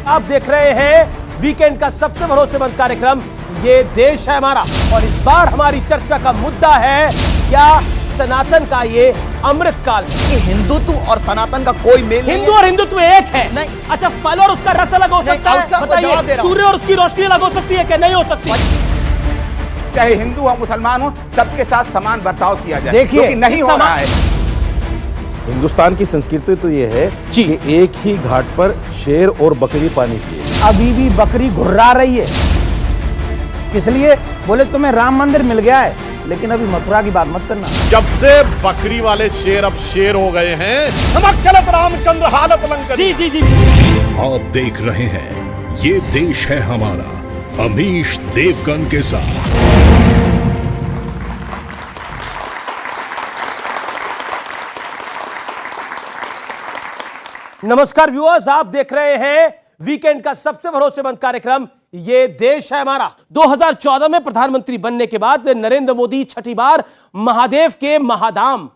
आप देख रहे हैं वीकेंड का सबसे भरोसेमंद कार्यक्रम ये देश है हमारा, और इस बार हमारी चर्चा का मुद्दा है क्या सनातन का ये अमृतकाल है। हिंदुत्व और सनातन का कोई मेल नहीं। हिंदू और हिंदुत्व एक है नहीं। अच्छा, फल और उसका रस अलग हो सकता है, बताइए सूर्य और उसकी रोशनी अलग हो सकती है क्या? नहीं हो सकती। चाहे हिंदू हो मुसलमान हो, सबके साथ समान बर्ताव किया जाए। देखिए नहीं हो रहा है। हिंदुस्तान की संस्कृति तो ये है कि एक ही घाट पर शेर और बकरी पानी पिए। अभी भी बकरी घुर्रा रही है, इसलिए बोले तुम्हें राम मंदिर मिल गया है, लेकिन अभी मथुरा की बात मत करना। जब से बकरी वाले शेर अब शेर हो गए हैं, हम चलत रामचंद्र हालत लंकर। जी जी जी। आप देख रहे हैं ये देश है हमारा, अमीश देवगन के साथ। नमस्कार व्यूअर्स, आप देख रहे हैं वीकेंड का सबसे भरोसेमंद कार्यक्रम ये देश है हमारा। 2014 में प्रधानमंत्री बनने के बाद नरेंद्र मोदी छठी बार महादेव के महाधाम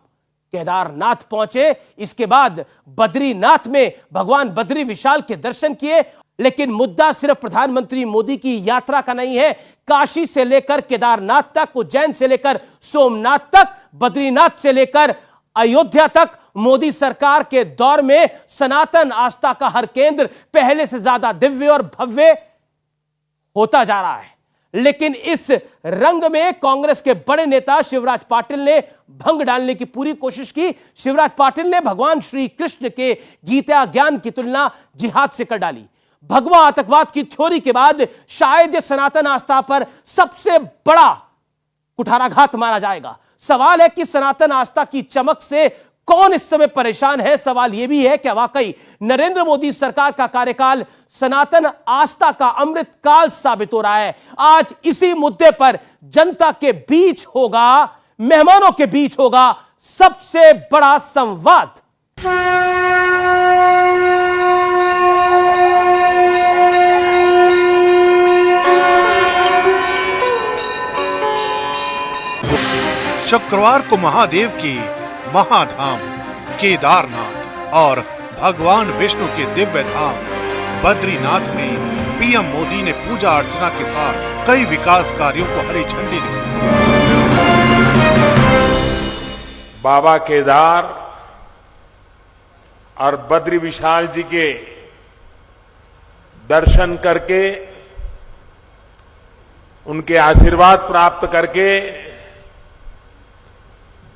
केदारनाथ पहुंचे। इसके बाद बद्रीनाथ में भगवान बद्री विशाल के दर्शन किए। लेकिन मुद्दा सिर्फ प्रधानमंत्री मोदी की यात्रा का नहीं है। काशी से लेकर केदारनाथ तक, उज्जैन से लेकर सोमनाथ तक, बद्रीनाथ से लेकर अयोध्या तक मोदी सरकार के दौर में सनातन आस्था का हर केंद्र पहले से ज्यादा दिव्य और भव्य होता जा रहा है। लेकिन इस रंग में कांग्रेस के बड़े नेता शिवराज पाटिल ने भंग डालने की पूरी कोशिश की। शिवराज पाटिल ने भगवान श्री कृष्ण के गीता ज्ञान की तुलना जिहाद से कर डाली। भगवा आतंकवाद की थ्योरी के बाद शायद यह सनातन आस्था पर सबसे बड़ा कुठाराघात माना जाएगा। सवाल है कि सनातन आस्था की चमक से कौन इस समय परेशान है। सवाल यह भी है कि वाकई नरेंद्र मोदी सरकार का कार्यकाल सनातन आस्था का अमृत काल साबित हो रहा है। आज इसी मुद्दे पर जनता के बीच होगा, मेहमानों के बीच होगा सबसे बड़ा संवाद। शुक्रवार को महादेव की महाधाम केदारनाथ और भगवान विष्णु के दिव्य धाम बद्रीनाथ में पीएम मोदी ने पूजा अर्चना के साथ कई विकास कार्यों को हरी झंडी दिखाई। बाबा केदार और बद्री विशाल जी के दर्शन करके, उनके आशीर्वाद प्राप्त करके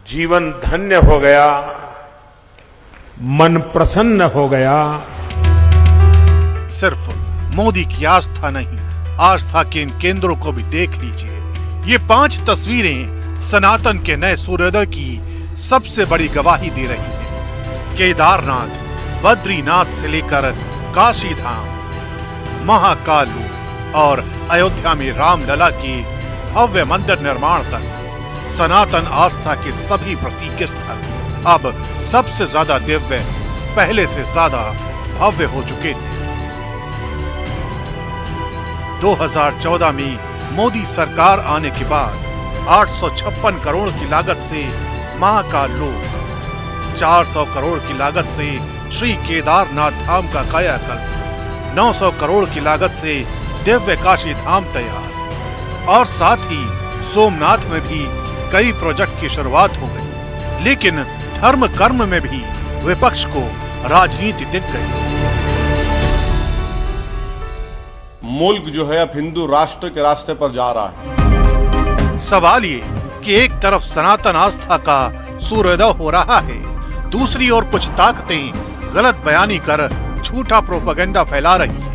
जीवन धन्य हो गया, मन प्रसन्न हो गया। सिर्फ मोदी की आस्था नहीं, आस्था के इन केंद्रों को भी देख लीजिए। ये 5 तस्वीरें सनातन के नए सूर्योदय की सबसे बड़ी गवाही दे रही हैं। केदारनाथ, बद्रीनाथ से लेकर काशी धाम, महाकालू और अयोध्या में रामलला की भव्य मंदिर निर्माण तक सनातन आस्था के सभी प्रतीक स्थल अब सबसे ज्यादा दिव्य, पहले से ज्यादा भव्य हो चुके थे। 2014 में मोदी सरकार आने के बाद 856 करोड़ की लागत से महाकाल लोक, 400 करोड़ की लागत से श्री केदारनाथ धाम का कायाकल्प, 900 करोड़ की लागत से दिव्य काशी धाम तैयार, और साथ ही सोमनाथ में भी कई प्रोजेक्ट की शुरुआत हो गई। लेकिन धर्म कर्म में भी विपक्ष को राजनीति दिख गई। मुल्क जो है अब हिंदू राष्ट्र के रास्ते पर जा रहा है। सवाल ये कि एक तरफ सनातन आस्था का सूर्योदय हो रहा है, दूसरी ओर कुछ ताकतें गलत बयानी कर झूठा प्रोपेगेंडा फैला रही है।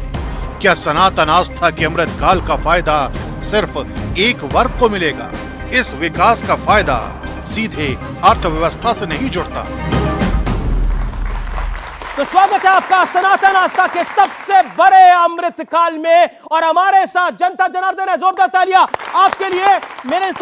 क्या सनातन आस्था के अमृत काल का फायदा सिर्फ एक वर्ग को मिलेगा? इस विकास का फायदा सीधे अर्थव्यवस्था से नहीं जुड़ता। तो स्वागत है आपका सनातन आस्था के सबसे बड़े अमृत काल में, और हमारे साथ जनता जनार्दन है। जोरदार तालियां आपके लिए। मेरे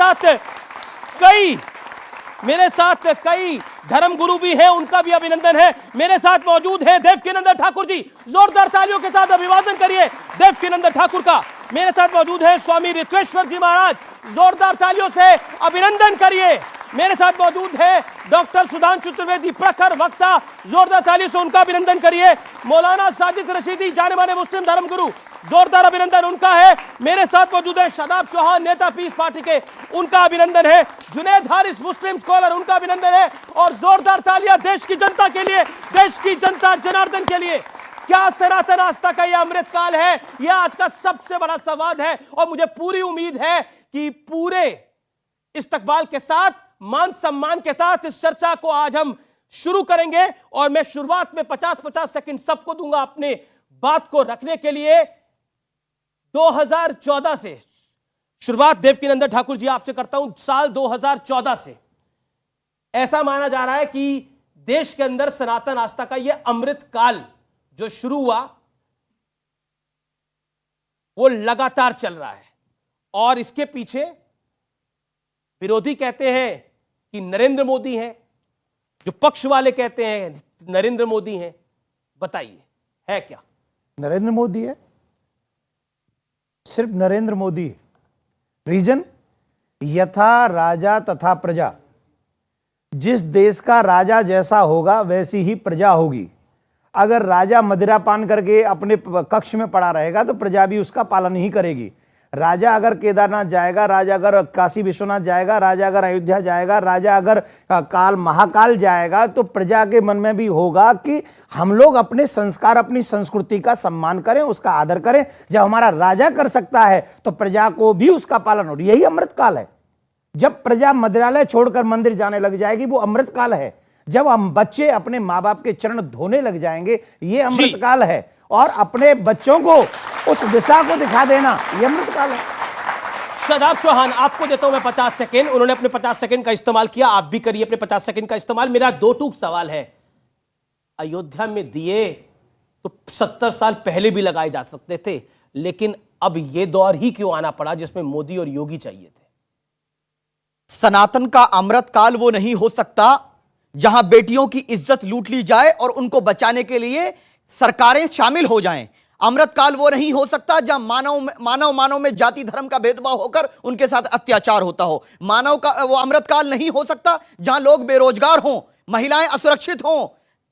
साथ कई धर्म गुरु भी हैं, उनका भी अभिनंदन है। मेरे साथ मौजूद है देवकीनंदन ठाकुर जी। जोरदार तालियों के साथ अभिवादन करिए देवकीनंदन ठाकुर का। मेरे साथ मौजूद है स्वामी रित्वेश्वर जी महाराज। जोरदार तालियों से अभिनंदन करिए। मेरे साथ मौजूद है डॉक्टर सुधांशु त्रिवेदी, प्रखर वक्ता, जोरदार ताली से उनका अभिनंदन करिए। मौलाना साजिद रशीदी, जाने माने मुस्लिम धर्मगुरु, जोरदार अभिनंदन उनका है। मेरे साथ मौजूद है शादाब चौहान, नेता पीस पार्टी के, उनका अभिनंदन है। जुनैद हारिस, मुस्लिम स्कॉलर, उनका अभिनंदन है। और जोरदार तालियां देश की जनता के लिए, देश की जनता जनार्दन के लिए। क्या सनातन आस्था का यह अमृतकाल है? यह आज का सबसे बड़ा संवाद है और मुझे पूरी उम्मीद है कि पूरे इस्तकबाल के साथ, मान सम्मान के साथ इस चर्चा को आज हम शुरू करेंगे। और मैं शुरुआत में 50-50 सेकंड सबको दूंगा अपने बात को रखने के लिए। 2014 से शुरुआत देवकीनंदन ठाकुर जी आपसे करता हूं। साल 2014 से ऐसा माना जा रहा है कि देश के अंदर सनातन आस्था का यह अमृतकाल जो शुरू हुआ वो लगातार चल रहा है। और इसके पीछे विरोधी कहते हैं कि नरेंद्र मोदी हैं, जो पक्ष वाले कहते हैं नरेंद्र मोदी हैं। बताइए, है क्या? नरेंद्र मोदी है, सिर्फ नरेंद्र मोदी है। रीजन, यथा राजा तथा प्रजा। जिस देश का राजा जैसा होगा वैसी ही प्रजा होगी। अगर राजा मदिरा पान करके अपने कक्ष में पड़ा रहेगा तो प्रजा भी उसका पालन ही करेगी। राजा अगर केदारनाथ जाएगा, राजा अगर काशी विश्वनाथ जाएगा, राजा अगर अयोध्या जाएगा, राजा अगर काल महाकाल जाएगा, तो प्रजा के मन में भी होगा कि हम लोग अपने संस्कार, अपनी संस्कृति का सम्मान करें, उसका आदर करें। जब हमारा राजा कर सकता है तो प्रजा को भी उसका पालन हो। यही अमृतकाल है। जब प्रजा मंदिरालय छोड़कर मंदिर जाने लग जाएगी वो अमृतकाल है। जब हम बच्चे अपने माँ बाप के चरण धोने लग जाएंगे ये अमृतकाल है। और अपने बच्चों को उस दिशा को दिखा देना ये अमृतकाल है। शादाब चौहान, आपको देता हूं मैं 50 सेकंड। उन्होंने अपने 50 सेकंड का इस्तेमाल किया, आप भी करिए अपने 50 सेकंड का इस्तेमाल। मेरा दो टूक सवाल है। अयोध्या में दिए तो 70 साल पहले भी लगाए जा सकते थे, लेकिन अब यह दौर ही क्यों आना पड़ा जिसमें मोदी और योगी चाहिए थे? सनातन का अमृतकाल वो नहीं हो सकता जहां बेटियों की इज्जत लूट ली जाए और उनको बचाने के लिए सरकारें शामिल हो जाएं। अमृतकाल वो नहीं हो सकता जहां मानव में जाति धर्म का भेदभाव होकर उनके साथ अत्याचार होता हो। मानव का वो अमृतकाल नहीं हो सकता जहां लोग बेरोजगार हों, महिलाएं असुरक्षित हों,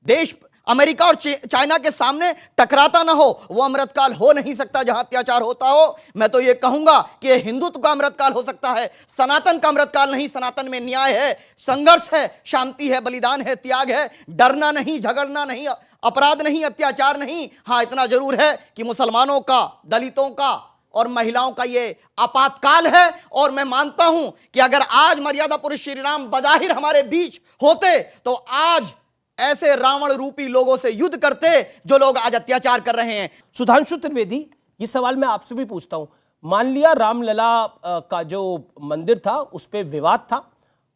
देश अमेरिका और चाइना के सामने टकराता ना हो। वो अमृतकाल हो नहीं सकता जहां अत्याचार होता हो। मैं तो ये कहूंगा कि ये हिंदुत्व का अमृतकाल हो सकता है, सनातन का अमृतकाल नहीं। सनातन में न्याय है, संघर्ष है, शांति है, बलिदान है, त्याग है, डरना नहीं, झगड़ना नहीं, अपराध नहीं, अत्याचार नहीं। हां, इतना जरूर है कि मुसलमानों का, दलितों का और महिलाओं का ये आपातकाल है। और मैं मानता हूं कि अगर आज मर्यादा पुरुष श्री राम बजाहिर हमारे बीच होते तो आज ऐसे रावण रूपी लोगों से युद्ध करते जो लोग आज अत्याचार कर रहे हैं। सुधांशु त्रिवेदी, ये सवाल मैं आपसे भी पूछता हूं। मान लिया रामलला का जो मंदिर था उस पर विवाद था,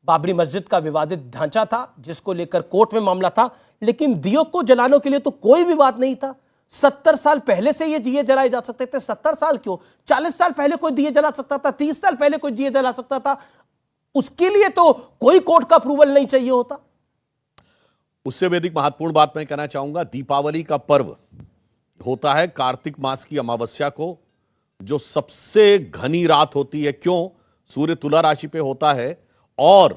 बाबरी मस्जिद का विवादित ढांचा था जिसको लेकर कोर्ट में मामला था, लेकिन दियों को जलाने के लिए तो कोई विवाद नहीं था। 70 साल पहले से ये दिए जलाए जा सकते थे। 70 साल क्यों, 40 साल पहले कोई दिए जला सकता था, 30 साल पहले कोई दिए जला सकता था। उसके लिए तो कोई कोर्ट का अप्रूवल नहीं चाहिए होता। उससे भी अधिक महत्वपूर्ण बात मैं कहना चाहूंगा, दीपावली का पर्व होता है कार्तिक मास की अमावस्या को, जो सबसे घनी रात होती है। क्यों? सूर्य तुला राशि पे होता है और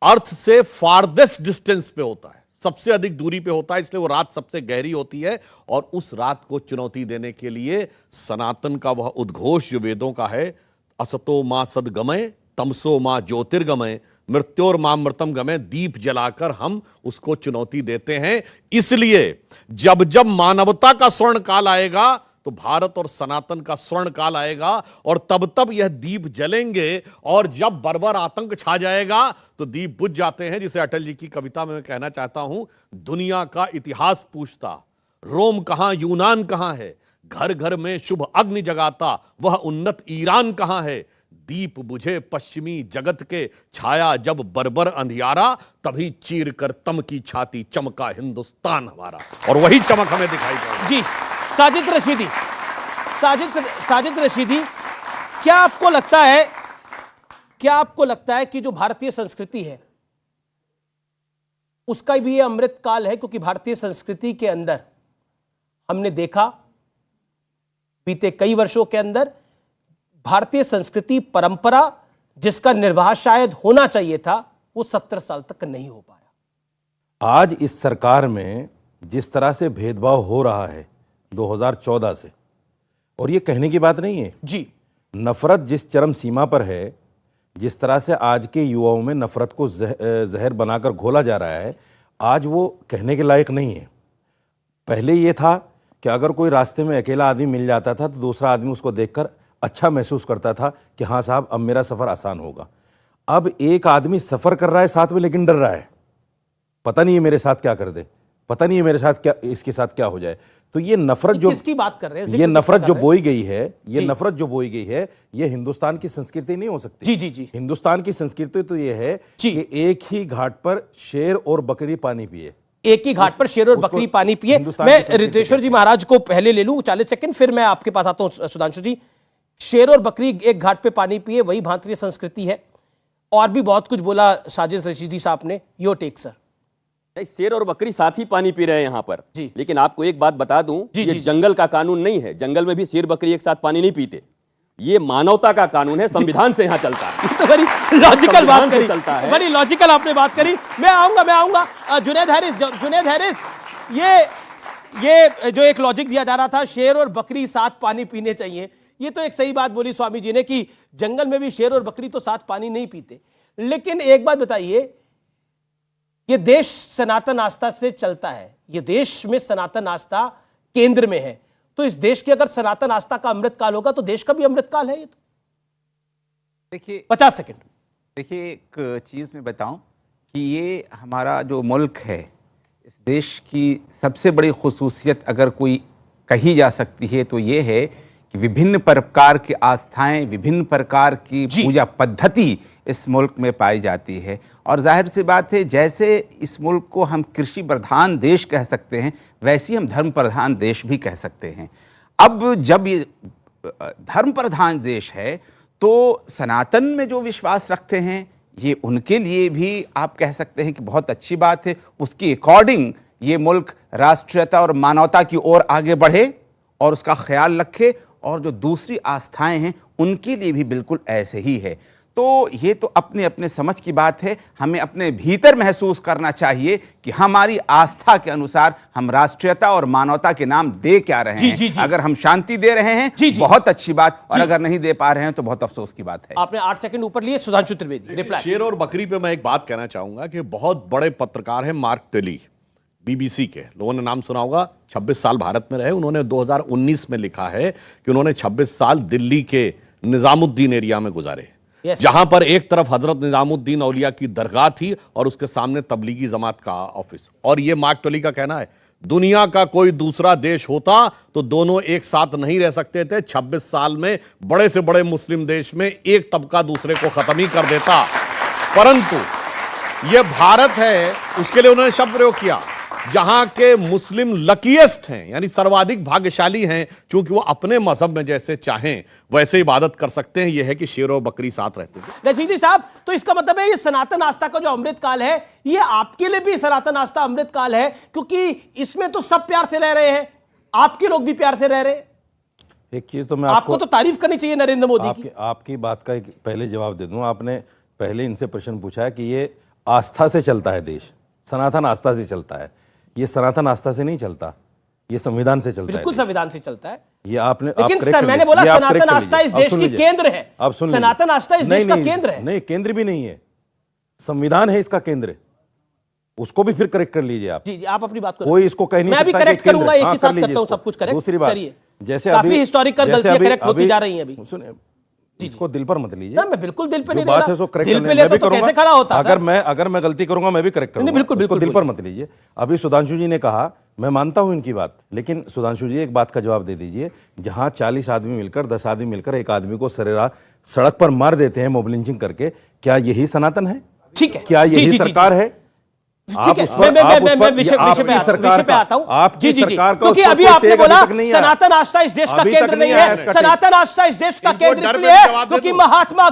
अर्थ से फारदेस्ट डिस्टेंस पे होता है, सबसे अधिक दूरी पे होता है, इसलिए वो रात सबसे गहरी होती है। और उस रात को चुनौती देने के लिए सनातन का वह उद्घोष जो वेदों का है, असतो मां सदगमय तमसो मां ज्योतिर्गमय मृत्योर मां मृतम गमय, दीप जलाकर हम उसको चुनौती देते हैं। इसलिए जब जब मानवता का स्वर्ण काल आएगा तो भारत और सनातन का स्वर्ण काल आएगा और तब तब यह दीप जलेंगे। और जब बर्बर आतंक छा जाएगा तो दीप बुझ जाते हैं। जिसे अटल जी की कविता में मैं कहना चाहता हूं, दुनिया का इतिहास पूछता रोम कहां यूनान कहां है, घर घर में शुभ अग्नि जगाता वह उन्नत ईरान कहां है। दीप बुझे पश्चिमी जगत के, छाया जब बर्बर अंधियारा, तभी चीर कर तम की छाती चमका हिंदुस्तान हमारा। और वही चमक हमें दिखाई पड़ी। जी, साजिद रशीदी, साजिद रशीदी, क्या आपको लगता है कि जो भारतीय संस्कृति है उसका भी ये अमृत काल है? क्योंकि भारतीय संस्कृति के अंदर हमने देखा बीते कई वर्षों के अंदर भारतीय संस्कृति परंपरा जिसका निर्वाह शायद होना चाहिए था वो 70 साल तक नहीं हो पाया। आज इस सरकार में जिस तरह से भेदभाव हो रहा है 2014 से, और ये कहने की बात नहीं है जी, नफरत जिस चरम सीमा पर है, जिस तरह से आज के युवाओं में नफरत को जहर बनाकर घोला जा रहा है, आज वो कहने के लायक नहीं है। पहले ये था कि अगर कोई रास्ते में अकेला आदमी मिल जाता था तो दूसरा आदमी उसको देखकर अच्छा महसूस करता था कि हाँ साहब अब मेरा सफ़र आसान होगा। अब एक आदमी सफ़र कर रहा है साथ में लेकिन डर रहा है, पता नहीं है मेरे साथ क्या कर दे, पता नहीं है मेरे साथ क्या, इसके साथ क्या हो जाए। तो ये नफरत जो किसकी बात कर रहे हैं, ये नफरत जो बोई गई है, ये नफरत जो बोई गई है, ये हिंदुस्तान की संस्कृति नहीं हो सकती। जी जी जी, हिंदुस्तान की संस्कृति तो ये है कि एक ही घाट पर शेर और बकरी पानी पिए, एक ही घाट पर शेर और बकरी पानी पिए। मैं रितेश्वर जी महाराज को पहले ले लूं 40 सेकंड, फिर मैं आपके पास आता हूं सुधांशु जी। शेर और बकरी एक घाट पे पानी पिए, वही भारतीय संस्कृति है। और भी बहुत कुछ बोला साजिद रशीदी साहब ने, योर टेक सर। नहीं, शेर और बकरी साथ ही पानी पी रहे हैं यहाँ पर जी। लेकिन आपको एक बात बता दूं, ये जंगल का कानून नहीं है। जंगल में भी शेर बकरी एक साथ पानी नहीं पीते। ये मानवता का कानून है, संविधान से यहाँ चलता है। तो बड़ी लॉजिकल बात करी, चलता है। बड़ी लॉजिकल आपने बात करी। मैं आऊंगा जुनैद हैरिस, ये जो एक लॉजिक दिया जा रहा था, शेर और बकरी साथ पानी पीने चाहिए, ये तो एक सही बात बोली स्वामी जी ने कि जंगल में भी शेर और बकरी तो साथ पानी नहीं पीते। लेकिन एक बात बताइए, ये देश सनातन आस्था से चलता है, ये देश में सनातन आस्था केंद्र में है, तो इस देश की अगर सनातन आस्था का अमृतकाल होगा तो देश का भी अमृतकाल है। ये तो देखिए 50 सेकंड। देखिए, एक चीज़ मैं बताऊं कि ये हमारा जो मुल्क है, इस देश की सबसे बड़ी खुसूसियत अगर कोई कही जा सकती है तो ये है कि विभिन्न प्रकार की आस्थाएं, विभिन्न प्रकार की पूजा पद्धति इस मुल्क में पाई जाती है। और जाहिर सी बात है, जैसे इस मुल्क को हम कृषि प्रधान देश कह सकते हैं, वैसे ही हम धर्म प्रधान देश भी कह सकते हैं। अब जब ये धर्म प्रधान देश है तो सनातन में जो विश्वास रखते हैं, ये उनके लिए भी आप कह सकते हैं कि बहुत अच्छी बात है। उसके अकॉर्डिंग ये मुल्क राष्ट्रीयता और मानवता की ओर आगे बढ़े और उसका ख्याल रखे, और जो दूसरी आस्थाएं हैं उनके लिए भी बिल्कुल ऐसे ही है। तो ये तो अपने अपने समझ की बात है। हमें अपने भीतर महसूस करना चाहिए कि हमारी आस्था के अनुसार हम राष्ट्रीयता और मानवता के नाम दे क्या रहे हैं। अगर हम शांति दे रहे हैं बहुत अच्छी बात, और अगर नहीं दे पा रहे हैं तो बहुत अफसोस की बात है। आपने 8 सेकंड ऊपर लिए। सुधांशु त्रिवेदी, रिप्लाई। शेर और बकरी पे मैं एक बात कहना चाहूंगा कि बहुत बड़े पत्रकार हैं मार्क टेली, बीबीसी के, लोगों ने नाम सुना होगा। 26 साल भारत में रहे। उन्होंने 2019 में लिखा है कि उन्होंने 26 साल दिल्ली के निजामुद्दीन एरिया में गुजारे, जहां पर एक तरफ हजरत निजामुद्दीन औलिया की दरगाह थी और उसके सामने तबलीगी जमात का ऑफिस। और यह मार्क टेली का कहना है, दुनिया का कोई दूसरा देश होता तो दोनों एक साथ नहीं रह सकते थे। 26 साल में बड़े से बड़े मुस्लिम देश में एक तबका दूसरे को खत्म ही कर देता, परंतु यह भारत है, उसके लिए उन्होंने शब्द प्रयोग किया जहां के मुस्लिम लकीएस्ट हैं, यानी सर्वाधिक भाग्यशाली हैं, क्योंकि वो अपने मजहब में जैसे चाहें वैसे इबादत कर सकते हैं। यह है कि शेर और बकरी साथ रहते हैं। रशीदी साहब, तो इसका मतलब है ये सनातन आस्था का जो अमृतकाल है, ये आपके लिए भी सनातन आस्था अमृतकाल है, क्योंकि इसमें तो सब प्यार से रह रहे हैं, आपके लोग भी प्यार से रह रहे हैं। एक चीज तो मैं आपको तो तारीफ करनी चाहिए नरेंद्र मोदी की। आपकी बात का एक पहले जवाब दे दूं। आपने पहले इनसे प्रश्न पूछा है कि ये आस्था से चलता है देश, सनातन आस्था से चलता है। ये सनातन आस्था से नहीं चलता, ये संविधान से चलता है। बिल्कुल संविधान से चलता है। ये आपने, लेकिन सर मैंने बोला सनातन आस्था इस देश की केंद्र है। आप सुन, सनातन आस्था इस देश का केंद्र है। नहीं, केंद्र भी नहीं है, संविधान है इसका केंद्र। उसको भी फिर करेक्ट कर लीजिए आप। जी, आप अपनी बात करो। कोई इसको कह नहीं मैं भी करेक्ट करूंगा, एक ही साथ करता हूं सब कुछ करेक्ट। दूसरी बात, जैसे काफी हिस्टोरिकल गलतियां करेक्ट होती जा रही हैं अभी। सुनिए, इसको दिल पर मत लीजिए। मैं बिल्कुल दिल पे नहीं बात है, सो करेक्ट दिल पे लेता तो कैसे खड़ा होता। अगर मैं गलती करूंगा मैं भी करेक्ट करूंगा। बिल्कुल दिल पर मत लीजिए। अभी सुधांशु जी ने कहा, मैं मानता हूं इनकी बात, लेकिन सुधांशु जी एक बात का जवाब दे दीजिए। जहां 40 आदमी मिलकर, 10 आदमी मिलकर एक आदमी को सरेराह सड़क पर मार देते हैं मोब लिंचिंग करके, क्या यही सनातन है? ठीक है, क्या यही सरकार है? ठीक है, मैं विषय पे आता हूं। आपकी सरकार का, क्योंकि अभी आपने बोला सनातन आस्था इस देश का केंद्र नहीं है। सनातन आस्था इस देश का केंद्र इसलिए है क्योंकि महात्मा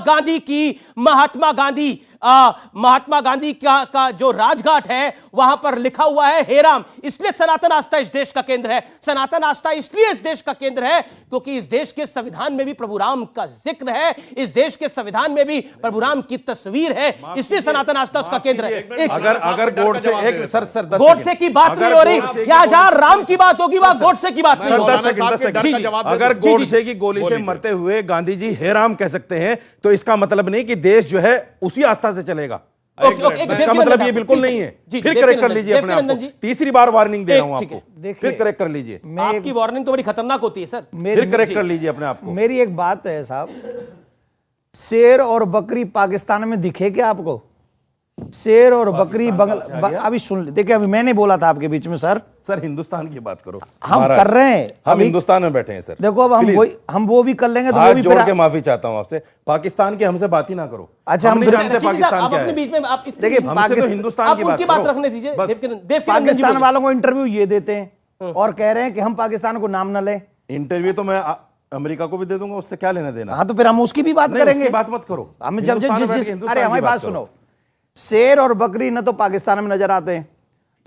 गांधी महात्मा गांधी का जो राजघाट है वहां पर लिखा हुआ है हे राम। इसलिए सनातन आस्था इस देश का केंद्र है। सनातन आस्था इसलिए इस देश का केंद्र है क्योंकि इस देश के संविधान में भी प्रभु राम का जिक्र है, इस देश के संविधान में भी प्रभु राम की तस्वीर है, इसलिए सनातन आस्था उसका केंद्र है। अगर गोडसे एक सर गोडसे की बात नहीं हो रही, या जहां राम की बात होगी वहां गोडसे की बात नहीं होगी। 10 सेकंड अगर गोडसे की गोली से मरते हुए गांधी जी हे राम कह सकते हैं तो इसका मतलब नहीं कि देश जो है उसी आस्था से चलेगा। इसका मतलब ये बिल्कुल नहीं है। फिर करेक्ट कर लीजिए अपने आप को। तीसरी बार वार्निंग दे रहा हूं आपको, फिर करेक्ट कर लीजिए। आपकी वार्निंग तो बड़ी खतरनाक होती है सर। फिर करेक्ट कर लीजिए अपने आप को। मेरी एक बात है साहब, शेर और बकरी पाकिस्तान में दिखे क्या आपको? शेर और बकरी अभी सुन ले, देखिए अभी मैंने बोला था आपके बीच में सर हिंदुस्तान की बात करो। हम कर रहे हैं, हम हिंदुस्तान में बैठे हैं सर। देखो अब हम वो भी कर लेंगे तो वो भी जोड़ के माफी चाहता हूं आपसे, पाकिस्तान की हमसे बात ही ना करो। अच्छा, हम नहीं जानते पाकिस्तान क्या है। बीच में आप देखिए हमसे तो हिंदुस्तान की बात रखने दीजिए। पाकिस्तान वालों को इंटरव्यू ये देते हैं और कह रहे हैं कि हम पाकिस्तान को नाम न लें। इंटरव्यू तो मैं अमेरिका को भी दे दूंगा, उससे क्या लेना देना। हाँ तो फिर हम उसकी भी बात करेंगे। बात मत करो। हम जब अरे हमारी बात सुनो, शेर और बकरी न तो पाकिस्तान में नजर आते हैं,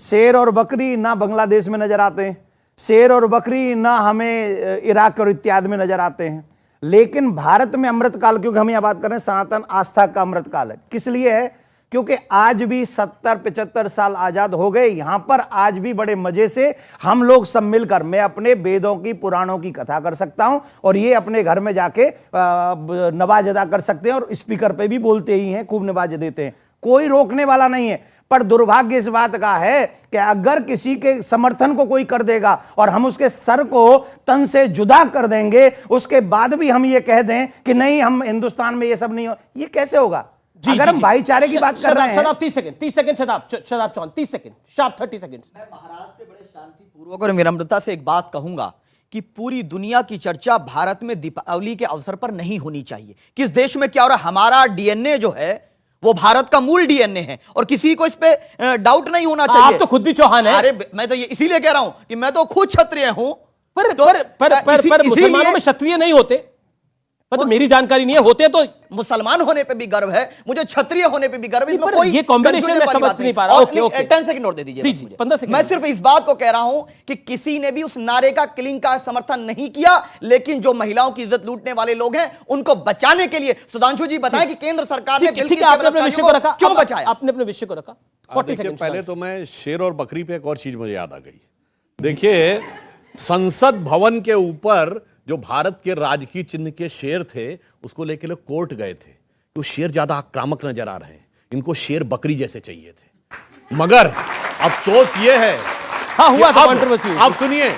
शेर और बकरी ना बांग्लादेश में नजर आते हैं, शेर और बकरी ना हमें इराक और इत्यादि में नजर आते हैं, लेकिन भारत में अमृतकाल, क्योंकि हम यह बात कर रहे हैं सनातन आस्था का अमृतकाल है। किस लिए है? क्योंकि आज भी 70-75 साल आजाद हो गए, यहां पर आज भी बड़े मजे से हम लोग सब मिलकर, मैं अपने वेदों की पुराणों की कथा कर सकता हूं और ये अपने घर में जाके नवाज अदा कर सकते हैं और स्पीकर पे भी बोलते ही हैं, खूब नवाज देते हैं, कोई रोकने वाला नहीं है। पर दुर्भाग्य इस बात का है कि अगर किसी के समर्थन को कोई कर देगा और हम उसके सर को तन से जुदा कर देंगे, उसके बाद भी हम ये कह दें कि नहीं हम हिंदुस्तान में ये सब नहीं हो, ये कैसे होगा? अगर हम भाईचारे की बात कर रहे हैं। 30 second Shadab Chauhan 30 second, sharp 30 second. मैं महाराज से बड़े शांतिपूर्वक और विनम्रता से एक बात कहूंगा कि पूरी दुनिया की चर्चा भारत में दीपावली के अवसर पर नहीं होनी चाहिए। किस देश में क्या हो रहा है, हमारा डीएनए जो है वो भारत का मूल डीएनए है और किसी को इस पे डाउट नहीं होना चाहिए। आप तो खुद भी चौहान है। अरे मैं तो ये इसीलिए कह रहा हूं कि मैं तो खुद क्षत्रिय हूं। पर मुसलमानों में क्षत्रिय नहीं होते, तो मेरी जानकारी नहीं है, होते तो मुसलमान होने पे भी गर्व है, मुझे क्षत्रिय होने पे भी गर्व है। कोई ये कॉम्बिनेशन मैं समझ नहीं पा रहा। ओके 10 सेकंड और दे दीजिए 15 सेकंड। मैं सिर्फ इस बात को कह रहा हूं कि किसी ने भी उस नारे का, किलिंग का समर्थन नहीं किया, लेकिन जो महिलाओं की इज्जत लूटने वाले लोग हैं उनको बचाने के लिए सुधांशु जी बताएं कि केंद्र सरकार ने बिल्कुल अपने विषय को रखा, क्यों बचाया? आपने अपने विषय को रखा। 40 सेकंड। पहले तो मैं शेर और बकरी पे एक और चीज मुझे याद आ गई। देखिए संसद भवन के ऊपर जो भारत के राजकीय चिन्ह के शेर थे उसको लेके लोग कोर्ट गए थे, तो शेर ज्यादा आक्रामक नजर आ रहे हैं, इनको शेर बकरी जैसे चाहिए थे। मगर अफसोस ये है, हाँ हुआ था कंट्रोवर्सी। अब सुनिए,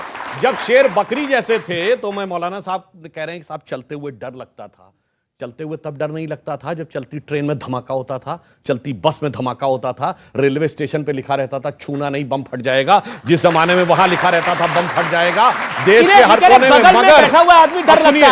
जब शेर बकरी जैसे थे तो मैं मौलाना साहब कह रहे हैं कि साहब चलते हुए डर लगता था। चलते हुए तब डर नहीं लगता था जब चलती ट्रेन में धमाका होता था, चलती बस में धमाका होता था, रेलवे स्टेशन पे लिखा रहता था छूना नहीं बम फट जाएगा, जिस जमाने में वहां लिखा रहता था बम फट जाएगा देश के हर कोने में। मगर सुनिए,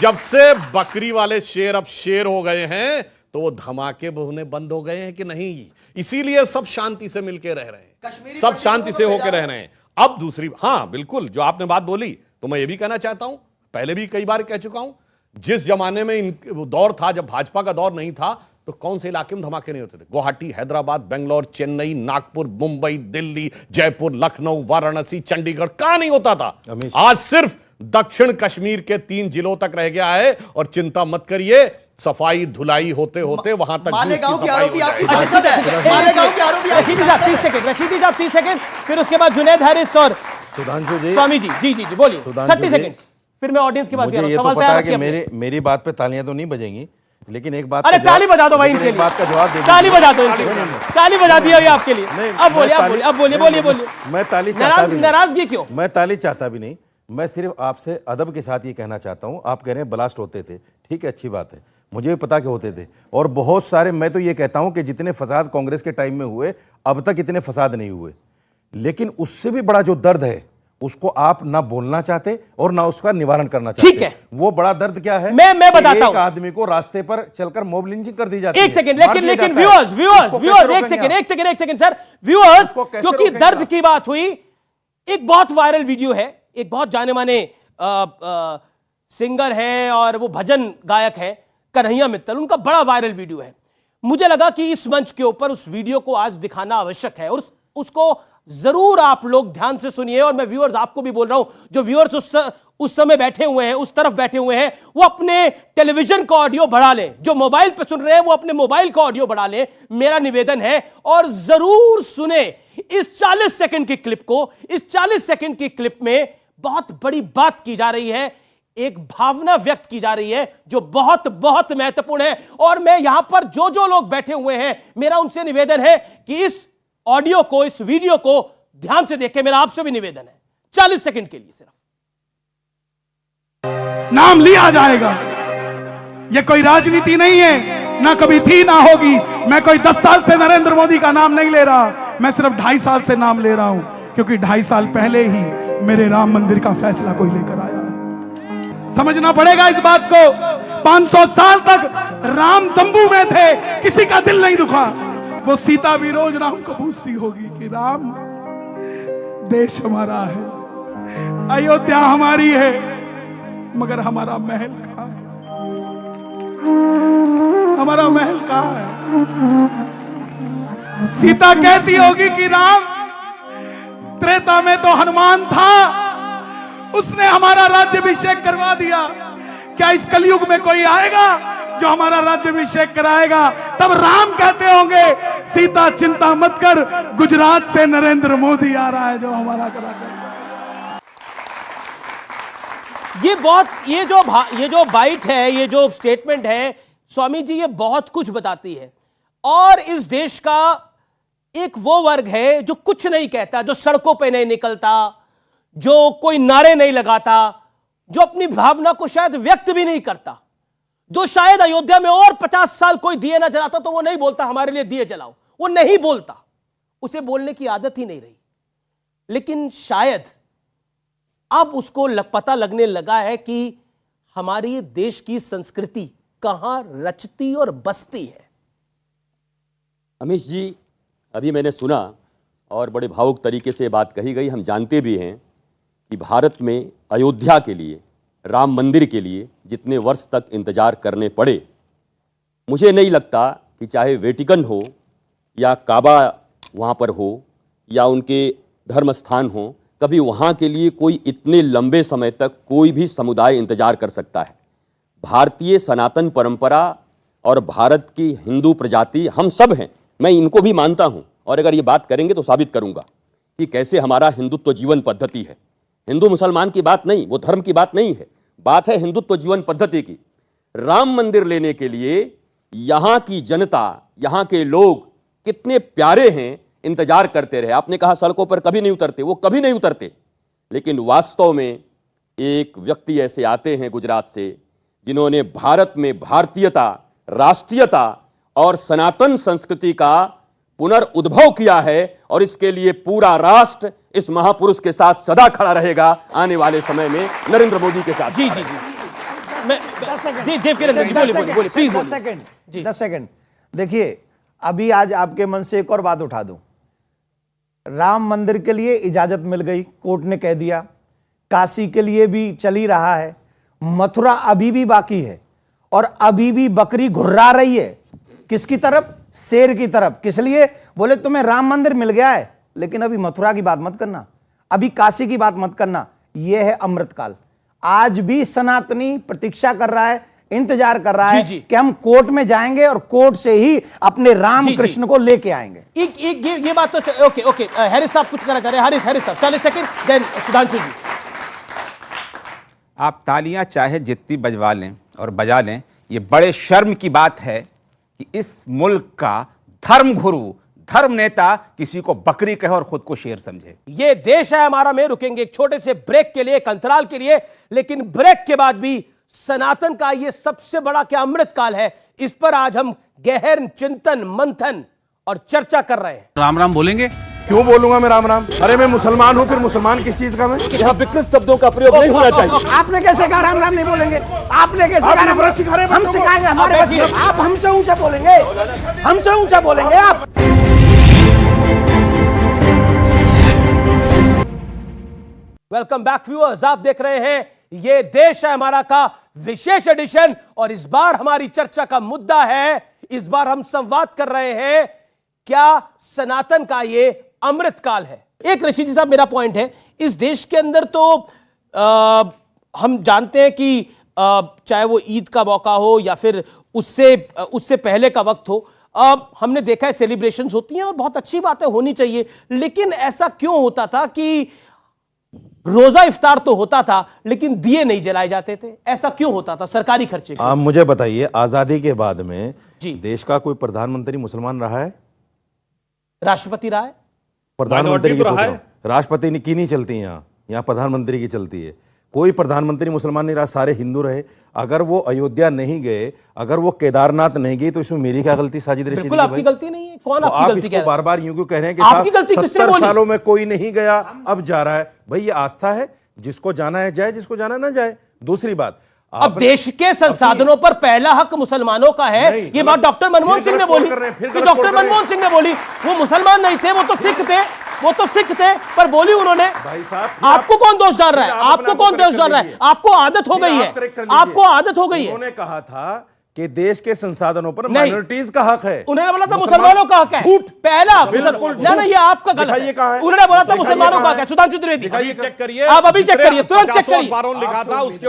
जब से बकरी वाले शेर अब शेर हो गए हैं तो वो धमाके होने बंद हो गए हैं कि नहीं, इसीलिए सब शांति से मिलके रह रहे हैं, सब शांति से होकर रह रहे हैं। अब दूसरी, हाँ बिल्कुल जो आपने बात बोली तो मैं ये भी कहना चाहता हूं, पहले भी कई बार कह चुका हूं, जिस जमाने में दौर था जब भाजपा का दौर नहीं था तो कौन से इलाके में धमाके नहीं होते थे? गुवाहाटी, हैदराबाद, बेंगलोर, चेन्नई, नागपुर, मुंबई, दिल्ली, जयपुर, लखनऊ, वाराणसी, चंडीगढ़, कहां नहीं होता था। आज सिर्फ दक्षिण कश्मीर के 3 जिलों तक रह गया है और चिंता मत करिए, सफाई धुलाई होते होते वहां तक मालेगांव की आरोपी आपकी रशीदी साहब 30 सेकंड, फिर उसके बाद जुनैद हारिस और सुधांशु जी, स्वामी जी। जी बोलिए 30 सेकंड, फिर मैं ऑडियंस के पास मुझे ये तो पता है कि मेरी बात पे तालियां तो नहीं बजेंगी, लेकिन एक बात, अरे ताली बजा दो भाई इनके लिए, बात का जवाब दे, ताली बजा दो इनके लिए, ताली बजा दी अभी आपके लिए। अब बोलिए। मैं ताली चाहता भी नहीं, नाराजगी क्यों? मैं ताली चाहता भी नहीं, मैं सिर्फ आपसे अदब के साथ ये कहना चाहता हूं। आप कह रहे हैं ब्लास्ट होते थे, ठीक है, अच्छी बात है, मुझे भी पता कि होते थे, और बहुत सारे, मैं तो ये कहता हूं कि जितने फसाद कांग्रेस के टाइम में हुए अब तक इतने फसाद नहीं हुए, लेकिन उससे भी बड़ा जो दर्द है उसको आप ना बोलना चाहते और ना उसका निवारण करना चाहते। ठीक है, वो बड़ा दर्द क्या है? मैं बताता हूं। एक आदमी को रास्ते पर चलकर मॉब लिंचिंग कर दी जाती है। एक सेकंड, लेकिन व्यूअर्स एक सेकंड सर, व्यूअर्स, क्योंकि दर्द की बात हुई, एक बहुत वायरल वीडियो है, एक बहुत जाने माने सिंगर है और वो भजन गायक है कन्हैया मित्तल, उनका बड़ा वायरल वीडियो है। मुझे लगा कि इस मंच के ऊपर उस वीडियो को आज दिखाना आवश्यक है और उसको जरूर आप लोग ध्यान से सुनिए। और मैं व्यूअर्स आपको भी बोल रहा हूं, जो व्यूअर्स उस समय बैठे हुए हैं, उस तरफ बैठे हुए हैं, वो अपने टेलीविजन का ऑडियो बढ़ा लें। जो मोबाइल पे सुन रहे हैं वो अपने मोबाइल का ऑडियो बढ़ा लें, मेरा निवेदन है। और जरूर सुने इस 40 सेकंड की क्लिप को। इस 40 सेकंड की क्लिप में बहुत बड़ी बात की जा रही है, एक भावना व्यक्त की जा रही है जो बहुत बहुत महत्वपूर्ण है। और मैं यहां पर जो लोग बैठे हुए हैं, मेरा उनसे निवेदन है कि इस ऑडियो को, इस वीडियो को ध्यान से देखें। मेरा आपसे भी निवेदन है, 40 सेकंड के लिए सिर्फ। नाम लिया जाएगा, यह कोई राजनीति नहीं है, ना कभी थी ना होगी। मैं कोई 10 साल से नरेंद्र मोदी का नाम नहीं ले रहा, मैं सिर्फ 2.5 साल से नाम ले रहा हूं, क्योंकि 2.5 साल पहले ही मेरे राम मंदिर का फैसला कोई लेकर आया है। समझना पड़ेगा इस बात को। 500 साल तक राम तंबू में थे, किसी का दिल नहीं दुखा। वो सीता भी रोज राम को पूछती होगी कि राम, देश हमारा है, अयोध्या हमारी है, मगर हमारा महल कहां है? हमारा महल कहां है? सीता कहती होगी कि राम, त्रेता में तो हनुमान था, उसने हमारा राज्याभिषेक करवा दिया। क्या इस कलयुग में कोई आएगा जो हमारा राज्याभिषेक कराएगा? तब राम कहते होंगे, सीता चिंता मत कर, गुजरात से नरेंद्र मोदी आ रहा है जो हमारा करा। ये जो बाइट है, ये जो स्टेटमेंट है स्वामी जी, ये बहुत कुछ बताती है। और इस देश का एक वो वर्ग है जो कुछ नहीं कहता, जो सड़कों पे नहीं निकलता, जो कोई नारे नहीं लगाता, जो अपनी भावना को शायद व्यक्त भी नहीं करता, जो शायद अयोध्या में और 50 साल कोई दिए ना जलाता तो वो नहीं बोलता हमारे लिए दिए जलाओ, वो नहीं बोलता, उसे बोलने की आदत ही नहीं रही। लेकिन शायद अब उसको पता लगने लगा है कि हमारी देश की संस्कृति कहां रचती और बसती है। अमीश जी, अभी मैंने सुना और बड़े भावुक तरीके से बात कही गई। हम जानते भी हैं कि भारत में अयोध्या के लिए, राम मंदिर के लिए जितने वर्ष तक इंतजार करने पड़े, मुझे नहीं लगता कि चाहे वेटिकन हो या काबा वहाँ पर हो या उनके धर्म स्थान हो, कभी वहाँ के लिए कोई इतने लंबे समय तक कोई भी समुदाय इंतजार कर सकता है। भारतीय सनातन परंपरा और भारत की हिंदू प्रजाति हम सब हैं, मैं इनको भी मानता हूँ। और अगर ये बात करेंगे तो साबित करूँगा कि कैसे हमारा हिंदुत्व जीवन पद्धति है। हिंदू मुसलमान की बात नहीं, वो धर्म की बात नहीं है, बात है हिंदुत्व जीवन पद्धति की। राम मंदिर लेने के लिए यहाँ की जनता, यहाँ के लोग कितने प्यारे हैं, इंतजार करते रहे। आपने कहा सड़कों पर कभी नहीं उतरते, वो कभी नहीं उतरते, लेकिन वास्तव में एक व्यक्ति ऐसे आते हैं गुजरात से जिन्होंने भारत में भारतीयता, राष्ट्रीयता और सनातन संस्कृति का पुनर्उद्भव किया है। और इसके लिए पूरा राष्ट्र इस महापुरुष के साथ सदा खड़ा रहेगा आने वाले समय में नरेंद्र मोदी के साथ। जी जी जी, 10 सेकंड। देखिए, अभी आज आपके मन से एक और बात उठा दूं। राम मंदिर के लिए इजाजत मिल गई, कोर्ट ने कह दिया। काशी के लिए भी चल ही रहा है, मथुरा अभी भी बाकी है, और अभी भी बकरी घुर्रा रही है। किसकी तरफ? शेर की तरफ। किस लिए? बोले तुम्हें राम मंदिर मिल गया है, लेकिन अभी मथुरा की बात मत करना, अभी काशी की बात मत करना। यह है अमृतकाल। आज भी सनातनी प्रतीक्षा कर रहा है, इंतजार कर रहा है कि हम कोर्ट में जाएंगे और कोर्ट से ही अपने राम कृष्ण को लेके आएंगे। ये बात तो ओके। हैरिस साहब कुछ कहना चाह रहे हैं? हैरिस साहब 40 सेकंड, देन सुधांशु जी। आप तालियां चाहे जितनी बजवा लें और बजा लें, ये बड़े शर्म की बात है कि इस मुल्क का धर्म गुरु, धर्म नेता किसी को बकरी कहे और खुद को शेर समझे। ये देश है हमारा में। रुकेंगे एक छोटे से ब्रेक के लिए, एक अंतराल के लिए, लेकिन ब्रेक के बाद भी सनातन का ये सबसे बड़ा क्या अमृत काल है, इस पर आज हम गहन चिंतन, मंथन और चर्चा कर रहे हैं। राम राम बोलेंगे? क्यों बोलूंगा मैं राम राम? अरे मैं मुसलमान हूँ, फिर मुसलमान किस चीज का? मैं यहाँ विकृत शब्दों का प्रयोग नहीं होना चाहिए। आपने कैसे कहा राम राम नहीं बोलेंगे? आपने कैसे कहा? हम सिखाएंगे हमारे बच्चे। आप हमसे ऊंचा बोलेंगे, हमसे ऊंचा बोलेंगे आप। वेलकम बैक व्यूअर्स, आप देख रहे हैं ये देश है हमारा का विशेष एडिशन, और इस बार हमारी चर्चा का मुद्दा है इस बार हम संवाद कर रहे हैं, क्या सनातन का ये अमृतकाल है? एक रशीद जी साहब, मेरा पॉइंट है, इस देश के अंदर तो हम जानते हैं कि चाहे वो ईद का मौका हो या फिर उससे पहले का वक्त हो, हमने देखा है सेलिब्रेशंस होती हैं और बहुत अच्छी बातें होनी चाहिए, लेकिन ऐसा क्यों होता था कि रोजा इफ्तार तो होता था लेकिन दिए नहीं जलाए जाते थे? ऐसा क्यों होता था सरकारी खर्चे? आप मुझे बताइए, आजादी के बाद में जी देश का कोई प्रधानमंत्री मुसलमान रहा है? राष्ट्रपति रहा है, प्रधानमंत्री की तो रहा पूछ रहा हूं। राष्ट्रपति की नहीं चलती, यहाँ प्रधानमंत्री की चलती है। कोई प्रधानमंत्री मुसलमान नहीं रहा, सारे हिंदू रहे। अगर वो अयोध्या नहीं गए, अगर वो केदारनाथ नहीं गई, तो इसमें मेरी क्या गलती? साजिद रशीद बिल्कुल आपकी गलती नहीं है। कौन तो आपकी आप गलती कह रहा है? बार बार यूं क्यों कह रहे हैं कि आपकी गलती किसने 70 बोली? सालों में कोई नहीं गया, अब जा रहा है। भाई ये आस्था है, जिसको जाना है जाए, जिसको जाना ना जाए। दूसरी बात, अब देश के संसाधनों पर पहला हक मुसलमानों का है, नहीं, ये बात डॉक्टर मनमोहन सिंह ने बोली। डॉक्टर मनमोहन सिंह ने बोली, वो मुसलमान नहीं थे, वो तो सिख थे, पर बोली उन्होंने। भाई साहब, आपको कौन दोष डाल रहा है? आपको कौन दोष डाल रहा है? आपको आदत हो गई है, आपको आदत हो गई है। उन्होंने कहा था कि देश के संसाधनों पर माइनॉरिटीज का हक है। उन्होंने बोला था मुसलमानों का हक है। झूठ, पहला बिल्कुल ना, ये आपका गलत दिखाइए कहाँ है? उन्होंने बोला था मुसलमानों का हक है। सुधांशु त्रिवेदी, चेक करिए, आप अभी चेक करिए, तुरंत चेक करिए। बारोन लिखा था, उसके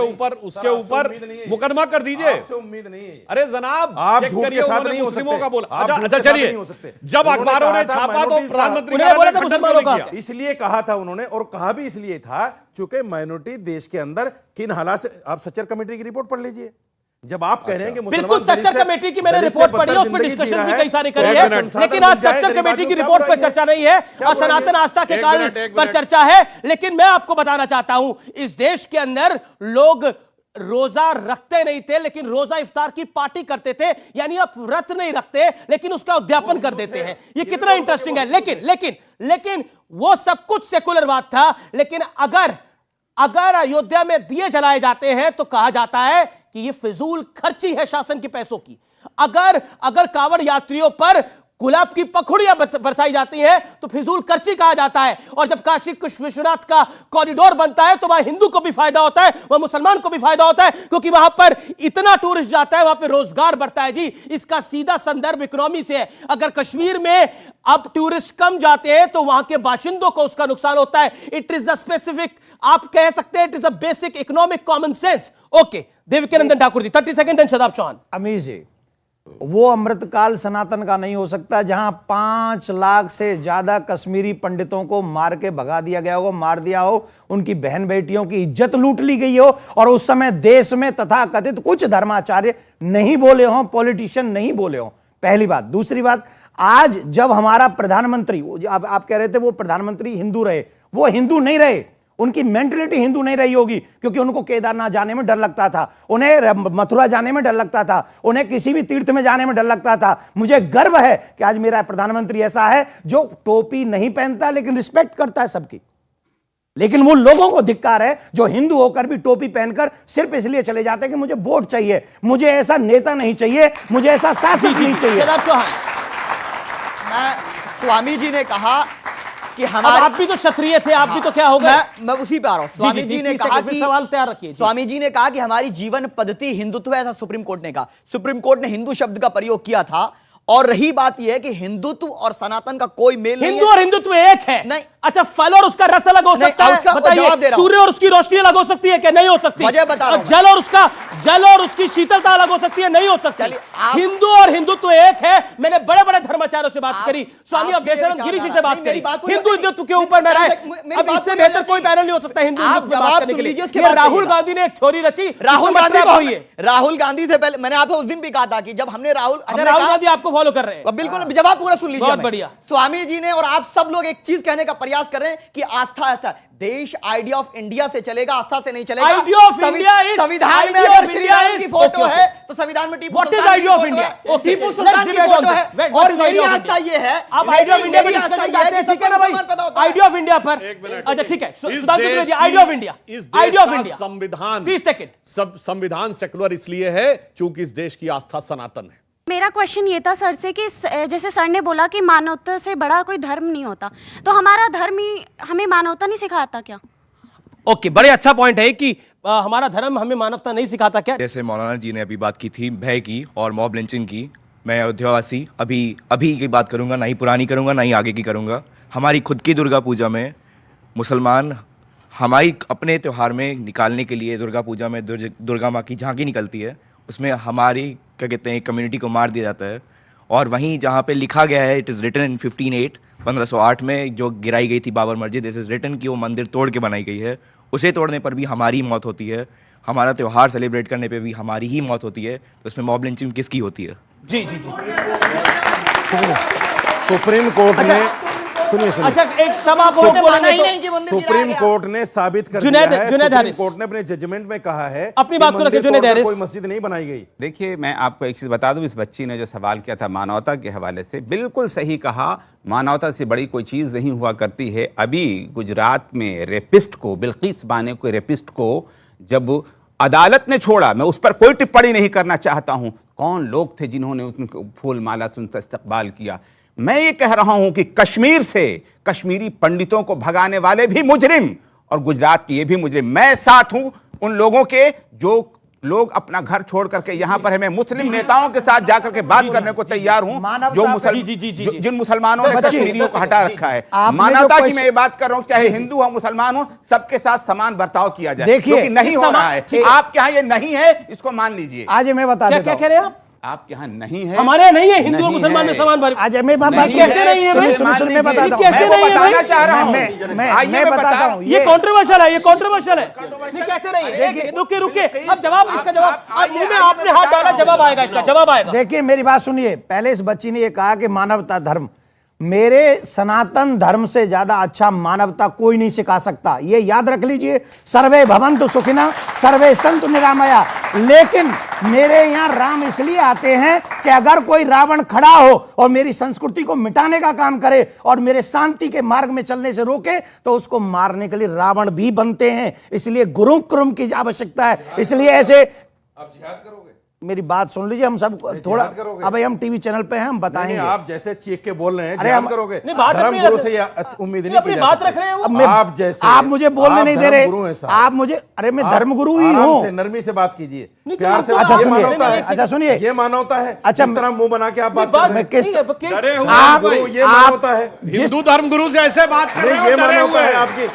ऊपर मुकदमा कर दीजिए। उम्मीद नहीं है। अरे जनाब, आप चेक झूठ करिए, के साथ उन्होंने नहीं हो मुस्लिमों सकते। का बोला। आप झूठ अच्छा के साथ चलिए, नहीं हो सकते। जब उन्होंने अखबारों ने कहा था छापा तो minorities प्रधानमंत्री उन्होंने बोला था खंडन क्यों मुसलमानों नहीं का किया? इसलिए कहा था उन्होंने, और कहा भी इसलिए था चूंकि माइनॉरिटी देश के अंदर किन हालात से। आप सच्चर कमेटी की रिपोर्ट पढ़ लीजिए। जब आप कह रहे हैं कि बिल्कुल, सच्चर कमेटी की मैंने रिपोर्ट पढ़ी है, उसमें डिस्कशन भी कई सारे करी है, लेकिन आज सच्चर कमेटी की रिपोर्ट पर चर्चा नहीं है और सनातन आस्था के काल पर चर्चा है। लेकिन मैं आपको बताना चाहता हूं, इस देश के अंदर लोग रोजा रखते नहीं थे, लेकिन रोजा इफ्तार की पार्टी करते थे। यानी आप व्रत नहीं रखते लेकिन उसका उद्यापन कर देते हैं। ये कितना इंटरेस्टिंग है। लेकिन वो सब कुछ सेकुलर बात था। लेकिन अगर अयोध्या में दिए जलाए जाते हैं तो कहा जाता है कि ये फिजूल खर्ची है शासन के पैसों की। अगर कांवड़ यात्रियों पर गुलाब की पखुड़ियां बरसाई जाती हैं तो फिजूल खर्ची कहा जाता है। और जब काशी विश्वनाथ का कॉरिडोर बनता है तो वहां हिंदू को भी फायदा होता है, वहां मुसलमान को भी फायदा होता है, क्योंकि वहां पर इतना टूरिस्ट जाता है, वहां पर रोजगार बढ़ता है। जी, इसका सीधा संदर्भ इकोनॉमी से है। अगर कश्मीर में अब टूरिस्ट कम जाते हैं तो वहां के बाशिंदों को उसका नुकसान होता है। इट इज अ स्पेसिफिक, आप कह सकते हैं it is a basic economic common sense. Okay, Devkinandan Thakur ji 30 second, Shadab Chauhan. Amish ji, वो अमृतकाल सनातन का नहीं हो सकता जहां 5 लाख से ज्यादा कश्मीरी पंडितों को मार के भगा दिया गया हो, मार दिया हो, उनकी बहन बेटियों की इज्जत लूट ली गई हो, और उस समय देश में तथाकथित कुछ धर्माचार्य नहीं बोले हों, पॉलिटिशियन नहीं बोले हों। पहली बात। दूसरी बात, आज जब हमारा प्रधानमंत्री, आप कह रहे थे वो प्रधानमंत्री हिंदू रहे, वो हिंदू नहीं रहे, उनकी मेंटलिटी हिंदू नहीं रही होगी, क्योंकि उनको केदारनाथ जाने में डर लगता था, उन्हें मथुरा जाने में डर लगता था, उन्हें किसी भी तीर्थ में जाने में डर लगता था। मुझे गर्व है कि आज मेरा प्रधानमंत्री ऐसा है जो टोपी नहीं पहनता लेकिन रिस्पेक्ट करता है सबकी। लेकिन वो लोगों को धिक्कार है जो हिंदू होकर भी टोपी पहनकर सिर्फ इसलिए चले जाते हैं कि मुझे वोट चाहिए, मुझे ऐसा नेता नहीं चाहिए, मुझे ऐसा शासक नहीं चाहिए। स्वामी जी ने कहा कि आप भी तो क्षत्रिय थे, आप भी तो क्या हो गए? मैं उसी पे आ रहा हूं। स्वामी जी ने कहा कि सवाल तैयार रखिए। स्वामी जी ने कहा कि हमारी जीवन पद्धति हिंदुत्व है, ऐसा सुप्रीम कोर्ट ने कहा। सुप्रीम कोर्ट ने हिंदू शब्द का प्रयोग किया था। और रही बात यह है कि हिंदुत्व और सनातन का कोई मेल नहीं है। हिंदू और हिंदुत्व एक है। नहीं। अच्छा, फल और उसका रस अलग हो सकता है? बताइए, सूर्य और उसकी रोशनी अलग हो सकती है क्या? नहीं हो सकती। वजह बता रहा हूं। जल और उसकी शीतलता अलग हो सकती है? नहीं हो सकती। हिंदू और हिंदुत्व एक है। मैंने बड़े बड़े धर्माचार्यों से बात करी, स्वामी अवधेशानंद गिरी जी से बात करी, हिंदू हिंदुत्व के ऊपर मैं अब इससे बेहतर कोई पैनल नहीं हो सकता हिंदू हिंदुत्व की बात करने के लिए। राहुल गांधी ने एक थ्योरी रची। राहुल गांधी से पहले मैंने आपको उस दिन भी कहा था कि जब हमने राहुल गांधी आपको फॉलो कर रहे हैं। बिल्कुल, जवाब पूरा सुन लीजिए। बहुत बढ़िया। स्वामी जी ने और आप सब लोग एक चीज कहने का प्रयास कर रहे हैं कि आस्था देश आइडिया ऑफ इंडिया से चलेगा, आस्था से नहीं चलेगा। आइडिया ऑफ इंडिया इज संविधान में अगर श्री राम की फोटो है तो संविधान में टीपू सुल्तान की फोटो है। और मेरी आस्था ये है, आप आइडिया ऑफ इंडिया पर डिस्कशन करते हैं, ठीक है ना भाई? आइडिया ऑफ इंडिया पर, अच्छा ठीक है, idea of India, idea of India, संविधान 30 सेकंड। संविधान सेकुलर इसलिए है क्योंकि इस देश की आस्था सनातन है। मेरा क्वेश्चन ये था सर से कि जैसे सर ने बोला कि मानवता से बड़ा कोई धर्म नहीं होता, तो हमारा धर्म ही हमें मानवता नहीं सिखाता क्या? ओके, बड़े अच्छा पॉइंट है कि हमारा धर्म हमें मानवता नहीं सिखाता क्या? जैसे मौलाना जी ने अभी बात की थी भय की और मॉब लिंचिंग की, मैं अयोध्यावासी अभी की बात करूंगा, ना ही पुरानी करूंगा, ना ही आगे की करूंगा। हमारी खुद की दुर्गा पूजा में मुसलमान हमारी अपने त्यौहार में निकालने के लिए दुर्गा पूजा में दुर्गा माँ की झांकी निकलती है, उसमें हमारी क्या कहते हैं कम्युनिटी को मार दिया जाता है। और वहीं जहाँ पे लिखा गया है, इट इज़ रिटन इन 1508 में जो गिराई गई थी बाबर मस्जिद, इट इज़ रिटन कि वो मंदिर तोड़ के बनाई गई है, उसे तोड़ने पर भी हमारी मौत होती है, हमारा त्यौहार सेलिब्रेट करने पे भी हमारी ही मौत होती है, तो इसमें मॉब लिंचिंग किसकी होती है? जी जी जी। सुप्रीम कोर्ट ने सुनिए अच्छा एक सब आप वोट बोलेंगे तो सुप्रीम कोर्ट ने साबित कर दिया है, सुप्रीम कोर्ट ने अपने जजमेंट में कहा है अपनी बात को रखिए जुनैद हैरिस, कोई मस्जिद नहीं बनाई गई। देखिए मैं आपको एक चीज बता दूं, इस बच्ची ने जो सवाल किया था मानवता के हवाले से, बिल्कुल सही कहा। मानवता से बड़ी कोई चीज नहीं हुआ करती है। अभी गुजरात में रेपिस्ट को, बिल्किस बानो के रेपिस्ट को जब अदालत ने छोड़ा, मैं उस पर कोई टिप्पणी नहीं करना चाहता हूं, कौन लोग थे जिन्होंने उनके फूल माला से उनका इस्तकबाल किया। मैं ये कह रहा हूं कि कश्मीर से कश्मीरी पंडितों को भगाने वाले भी मुजरिम और गुजरात के ये भी मुजरिम। मैं साथ हूं उन लोगों के जो लोग अपना घर छोड़ करके यहां पर है। मैं मुस्लिम नेताओं के साथ जाकर के बात करने को तैयार हूं, जो जिन मुसलमानों ने कश्मीरियों को हटा रखा है। मानवता की मैं ये बात कर रहा हूं, चाहे हिंदू हो मुसलमान हो, सबके साथ समान बर्ताव किया जाए। देखिए नहीं हो रहा है, आपके यहाँ ये नहीं है, इसको मान लीजिए। आज मैं बता देता क्या कह रहे हैं आप? आपके यहाँ नहीं है, हमारे यहाँ नहीं है। हिंदू और मुसलमान में समान बात। आज मैं कैसे नहीं है भाई? सुन मैं बताता हूं, कैसे नहीं है भाई? मैं बताता हूं, ये कंट्रोवर्शियल है, ये कंट्रोवर्शियल है। नहीं कैसे नहीं है? रुके रुके, अब जवाब, इसका जवाब मुंह में आपने हाथ डाला, जवाब आएगा, इसका जवाब आएगा। देखिए मेरी बात सुनिए, पहले इस बच्ची ने ये कहा कि मानवता धर्म, मेरे सनातन धर्म से ज्यादा अच्छा मानवता कोई नहीं सिखा सकता, ये याद रख लीजिए। सर्वे भवन्तु सुखिनः, सर्वे सन्तु निरामया। लेकिन मेरे यहाँ राम इसलिए आते हैं कि अगर कोई रावण खड़ा हो और मेरी संस्कृति को मिटाने का काम करे और मेरे शांति के मार्ग में चलने से रोके, तो उसको मारने के लिए रावण भी बनते हैं। इसलिए गुरु क्रम की आवश्यकता है। इसलिए ऐसे आप जिहाद करोगे? मेरी बात सुन लीजिए, हम सब थोड़ा, अब हम टीवी चैनल पे हैं, हम बताएंगे। आप जैसे चीख के बोल रहे हैं, अरे जिहाद हम करोगे? नहीं, बात धर्म गुरु से उम्मीद नहीं अपनी बात रख रहे हैं। आप जैसे आप मुझे बोलने नहीं दे रहे, आप मुझे, अरे मैं धर्म गुरु ही हूँ। नरमी से बात कीजिए, प्यार से। अच्छा सुनिए, अच्छा सुनिए, ये मानवता है। अच्छा इस तरह मुंह बना के आप बात कर रहे हैं, ये मानवता है। हिंदू धर्म गुरु से ऐसे बात कर रहे हैं, ये मानवता है आपकी,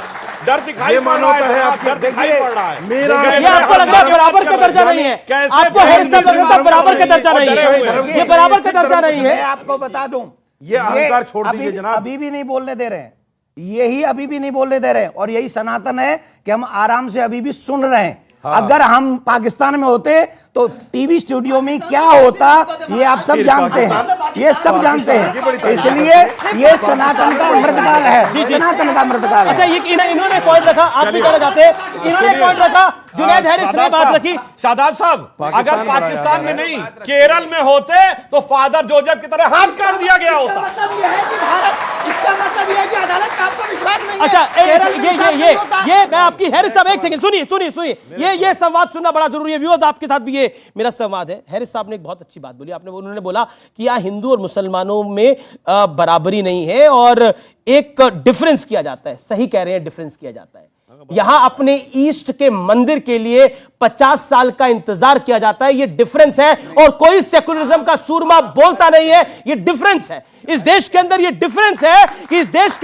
डर दिखाई पड़ रहा है, आपकी डर दिखाई पड़ रहा है। मेरा ये आपको लगता है बराबर का दर्जा नहीं है? आपको हैरिस साहब लगता है बराबर का दर्जा नहीं है? ये बराबर का दर्जा नहीं है। मैं आपको बता दूं, ये अहंकार छोड़ दीजिए जनाब। अभी भी नहीं बोलने दे रहे हैं, यही अभी भी नहीं बोलने दे रहे हैं, और यही सनातन है कि हम आराम से अभी भी सुन रहे हैं। अगर हम पाकिस्तान में होते तो टीवी स्टूडियो में क्या होता ये आप सब जानते हैं, ये सब जानते हैं। इसलिए ये सनातन का अमृतकाल है, सनातन का अमृतकाल है। अच्छा ये इन्होंने पॉइंट रखा, आप भी कहना चाहते हैं, इन्होंने पॉइंट रखा, जुनैद हैरिस ने बात रखी। शादाब साहब, अगर पाकिस्तान में नहीं केरल में होते तो फादर जोसेफ की तरह हाथ काट दिया गया होता। अच्छा ये मैं आपकी हैरिस साहब, एक सेकंड सुनिए, ये संवाद सुनना बड़ा जरूरी है। व्यूअर्स आपके साथ भी ये मेरा संवाद है। हैरिस साहब ने एक बहुत अच्छी बात बोली, उन्होंने बोला कि यहाँ हिंदू और मुसलमानों में बराबरी नहीं है और एक डिफरेंस किया जाता है। सही कह रहे हैं, डिफरेंस किया जाता है। यहां अपने ईस्ट के मंदिर के लिए 50 साल का इंतजार किया जाता है, ये डिफरेंस है। और कोई सेकुलरिज्म का सूरमा बोलता नहीं है, ये डिफरेंस है इस देश के अंदर। ये डिफरेंस है कि इस देश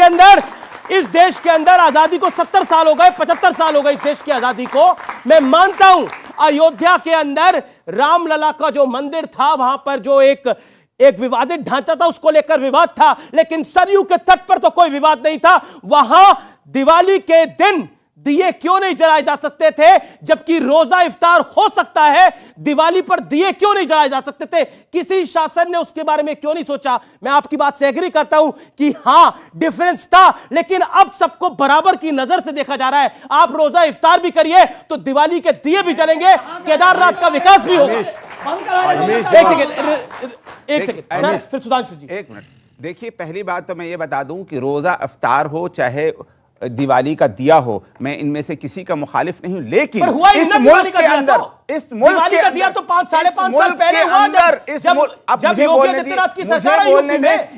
के अंदर आजादी को 70 साल हो गए, 75 साल हो गए इस देश की आजादी को। मैं मानता हूं अयोध्या के अंदर रामलला का जो मंदिर था, वहां पर जो एक विवादित ढांचा था, उसको लेकर विवाद था, लेकिन सरयू के तट पर तो कोई विवाद नहीं था। वहां दिवाली के दिन दिए क्यों नहीं जलाए जा सकते थे, जबकि रोजा इफ्तार हो सकता है? दिवाली पर दिए क्यों नहीं जलाए जा सकते थे? किसी शासन ने उसके बारे में क्यों नहीं सोचा? मैं आपकी बात से एग्री करता हूं कि हां डिफरेंस था, लेकिन अब सबको बराबर की नजर से देखा जा रहा है। आप रोजा इफ्तार भी करिए तो दिवाली के दिए भी जलेंगे, केदारनाथ का विकास भी होगा। एक सेकंड सर, फिर सुधांशु जी। एक मिनट, देखिए पहली बात तो मैं ये बता दूं कि रोजा इफ्तार हो चाहे दिवाली का दिया हो, मैं इनमें से किसी का मुखालिफ नहीं हूं, लेकिन इस मुल्क के अंदर, इस मुल्क के दिया तो 5-5.5 साल पहले हुआ,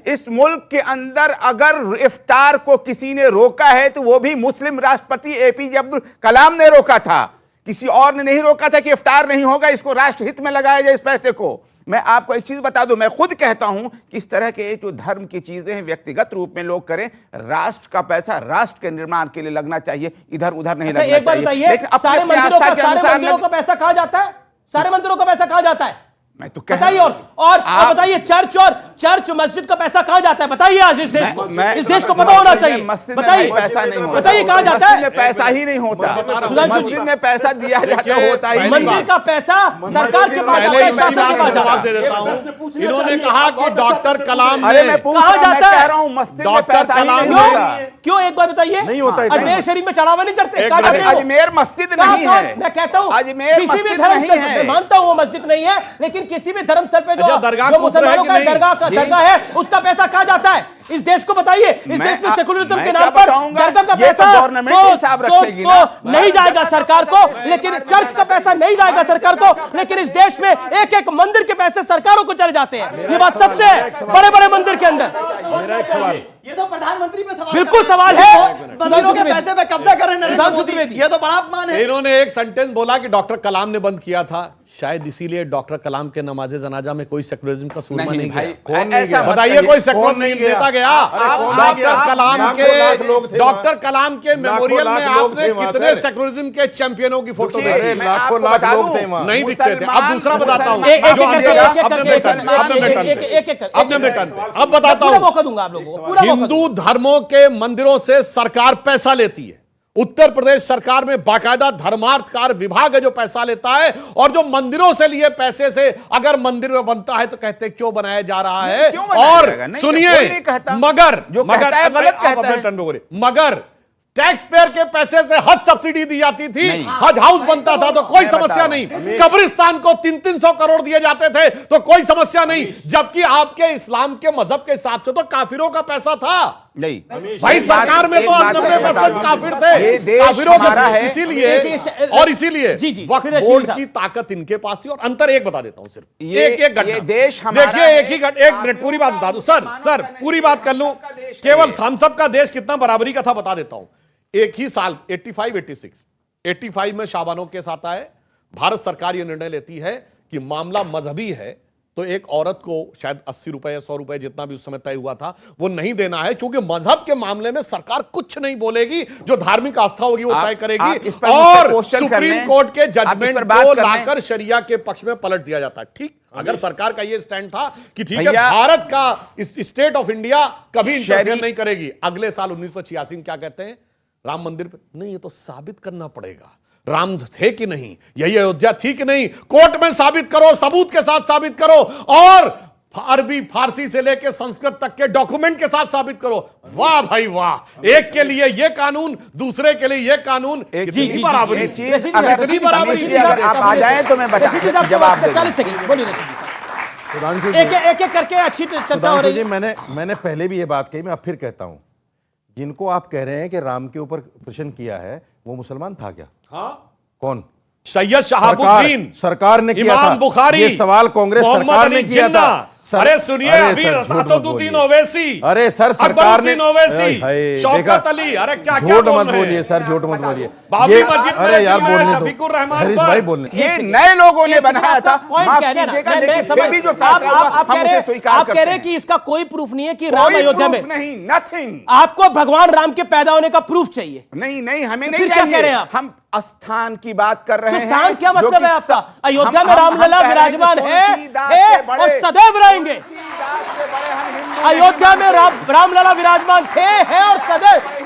इस मुल्क के अंदर अगर इफ्तार को किसी ने रोका है तो वो भी मुस्लिम राष्ट्रपति एपीजे अब्दुल कलाम ने रोका था, किसी और ने नहीं रोका था कि इफ्तार नहीं होगा, इसको राष्ट्र हित में लगाया जाए इस पैसे को। मैं आपको एक चीज बता दूं, मैं खुद कहता हूं कि इस तरह के जो धर्म की चीजें हैं व्यक्तिगत रूप में लोग करें, राष्ट्र का पैसा राष्ट्र के निर्माण के लिए लगना चाहिए, इधर उधर नहीं लगना एक बार चाहिए। बताइए, लेकिन अपने सारे अपने मंदिरों आस्था के अनुसार का पैसा कहाँ जाता है? सारे मंदिरों का पैसा कहाँ जाता है? मैं तो बताइए। और बताइए, चर्च मस्जिद का पैसा कहाँ जाता है? बताइए आज इस देश को, इस देश को पता होना चाहिए। बताइए, पैसा नहीं होता, बताइए कहाँ जाता है? पैसा ही नहीं होता, मस्जिद में पैसा दिया जाता होता ही। मंदिर का पैसा सरकार के पास जाता है, शासन के पास जवाब दे देता हूं। इन्होंने कहा कि डॉक्टर कलाम अरे मैं पूछ रहा हूं, मैं कह रहा हूं मस्जिद में पैसा ही नहीं होता। क्यों? एक बार बताइए। नहीं होता। अजमेर शरीफ में चढ़ावा नहीं चढ़ते? अजमेर मस्जिद नहीं है, मैं कहता हूं अजमेर किसी भी मस्जिद धर्म नहीं स्थल है। मैं मानता हूं वो मस्जिद नहीं है, लेकिन किसी भी धर्म स्थल पे जो दरगाह मुसलमानों का दरगाह है, उसका पैसा कहाँ जाता है? इस देश को बताइए। इस देश में सेकुलरिज्म के नाम पर दरगाह का पैसा तो नहीं जाएगा सरकार को, लेकिन चर्च का पैसा नहीं जाएगा सरकार को, लेकिन इस देश में एक एक मंदिर के पैसे सरकारों को चले जाते हैं। ये बात सत्य है। बड़े बड़े मंदिर के अंदर मेरा एक सवाल, ये तो प्रधानमंत्री पे सवाल, बिल्कुल सवाल है। मंदिरों के पैसे पे कब्जा कर रहे हैं नरेंद्र मोदी, ये तो बड़ा अपमान है। इन्होंने एक सेंटेंस बोला कि डॉक्टर कलाम ने बंद किया था, शायद इसीलिए डॉक्टर कलाम के नमाजे जनाजा में कोई सेकुलरिज्म का सूरमा नहीं गया। कौन नहीं गया? बताइए, कोई सेकुलर नहीं देता गया? डॉक्टर कलाम के मेमोरियल में आपने कितने सेकुलरिज्म के चैंपियनों की फोटो देखी? लाखों लाख लोग थे वहां, नहीं दिखते थे। अब दूसरा बताता हूं, अब बताता हूं, मौका दूंगा आप लोगों को। हिंदू धर्मों के मंदिरों से सरकार पैसा लेती है। उत्तर प्रदेश सरकार में बाकायदा धर्मार्थ कार्य विभाग है जो पैसा लेता है, और जो मंदिरों से लिए पैसे से अगर मंदिर में बनता है तो कहते हैं क्यों बनाया जा रहा है। और सुनिए, मगर टैक्स पेयर के पैसे से हज सब्सिडी दी जाती थी, हज हाउस बनता था तो कोई समस्या नहीं, कब्रिस्तान को 300-300 करोड़ दिए जाते थे तो कोई समस्या नहीं, जबकि आपके इस्लाम के मजहब के हिसाब से तो काफिरों का पैसा था। नहीं भाई, सरकार में तो 90% काफिर थे, काफिरों का। इसीलिए वक्फ बोर्ड की ताकत इनके पास थी। और अंतर एक बता देता हूं, सिर्फ एक घटना। देश देखिए, एक मिनट पूरी बात बता दूं। सर पूरी बात कर लूं, केवल हम सब का देश कितना बराबरी का था बता देता हूं। एक ही साल 85 में शाबानो केस आता है। भारत सरकार यह निर्णय लेती है कि मामला मजहबी है तो एक औरत को शायद 80 रुपए या 100 रुपए जितना भी उस समय तय हुआ था वो नहीं देना है, क्योंकि मजहब के मामले में सरकार कुछ नहीं बोलेगी, जो धार्मिक आस्था होगी वो तय करेगी। और सुप्रीम कोर्ट के जजमेंट को लाकर शरिया के पक्ष में पलट दिया जाता है। ठीक, अगर सरकार का ये स्टैंड था कि ठीक है, भारत का स्टेट ऑफ इंडिया कभी इंटरफेयर नहीं करेगी। अगले साल 1986 में क्या कहते हैं? राम मंदिर पे नहीं, ये तो साबित करना पड़ेगा राम थे कि नहीं, यही अयोध्या थी कि नहीं, कोर्ट में साबित करो, सबूत के साथ साबित करो, और अरबी फारसी से लेकर संस्कृत तक के डॉक्यूमेंट के साथ साबित करो। वाह भाई वाह, एक के लिए ये कानून, दूसरे के लिए ये कानून। कितनी बराबरी, कितनी बराबरी। अगर आप आ जाएं तो मैं बता जवाब दूंगा। एक करके अच्छी चर्चा हो रही है। मैंने पहले भी ये बात कही, मैं अब फिर कहता हूं, जिनको आप कह रहे हैं कि राम के ऊपर प्रश्न किया है वो मुसलमान था क्या? हाँ, कौन? सैयद शहाबुद्दीन सरकार ने किया इमाम था। बुखारी, ये सवाल कांग्रेस सरकार ने किया था। अरे सुनिए, अभी असदुद्दीन ओवैसी, अरे सर सरकार ने ओवैसी, शौकत अली, अरे क्या झूठ मत बोलिए सर, झूठ मत बोलिए। बाबरी मस्जिद में अरे यार बोलने दो, शफीकुर रहमान हरीश भाई बोलने। ये नए लोगों ने बनाया था, माफ कीजिएगा, लेकिन भी जो फैसला हुआ हम उसे स्वीकार आप कह रहे हैं कि इसका कोई प्रूफ नहीं है कि राम अयोध्या में नहीं, नथिंग। आपको भगवान राम के पैदा होने का प्रूफ चाहिए? नहीं, हमें फिर नहीं क्या कह रहे हैं चाहिए। आप? हम स्थान की बात कर रहे हैं। स्थान क्या मतलब है आपका? अयोध्या में रामलला विराजमान है, थे और सदैव रहेंगे। अयोध्या में रामलला विराजमान थे, हैं और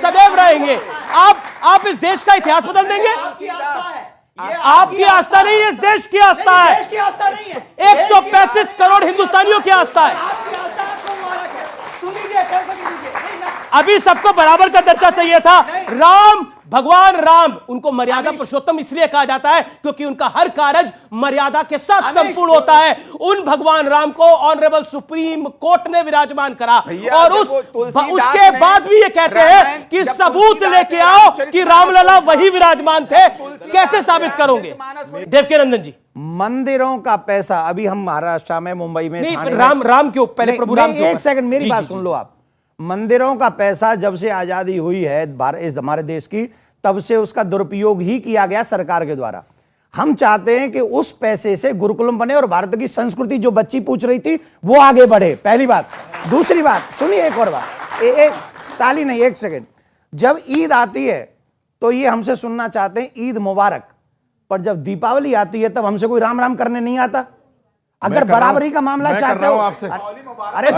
सदैव रहेंगे। आप इस देश का इतिहास बदल देंगे? आपकी आस्था नहीं है, इस देश की आस्था है। 135 करोड़ हिंदुस्तानियों की आस्था है। अभी सबको बराबर का दर्जा चाहिए था। भगवान राम, उनको मर्यादा पुरुषोत्तम इसलिए कहा जाता है क्योंकि उनका हर कार्य मर्यादा के साथ संपूर्ण होता है। उन भगवान राम को ऑनरेबल सुप्रीम कोर्ट ने विराजमान करा, और उसके बाद भी ये कहते हैं कि सबूत लेके आओ कि रामलला वही विराजमान थे। कैसे साबित करोगे देवकीनंदन जी? मंदिरों का पैसा, अभी हम महाराष्ट्र में, मुंबई में, राम क्यों, पहले प्रभु राम क्यों? एक सेकंड मेरी बात सुन लो आप। मंदिरों का पैसा जब से आजादी हुई है इस हमारे देश की, तब से उसका दुरुपयोग ही किया गया सरकार के द्वारा। हम चाहते हैं कि उस पैसे से गुरुकुलम बने और भारत की संस्कृति, जो बच्ची पूछ रही थी, वो आगे बढ़े। पहली बात। दूसरी बात सुनिए, एक और बात, एक ताली नहीं, एक सेकंड। जब ईद आती है तो ये हमसे सुनना चाहते हैं ईद मुबारक, पर जब दीपावली आती है तब हमसे कोई राम राम करने नहीं आता। अगर बराबरी का मामला चाहते हो आपसे, अरे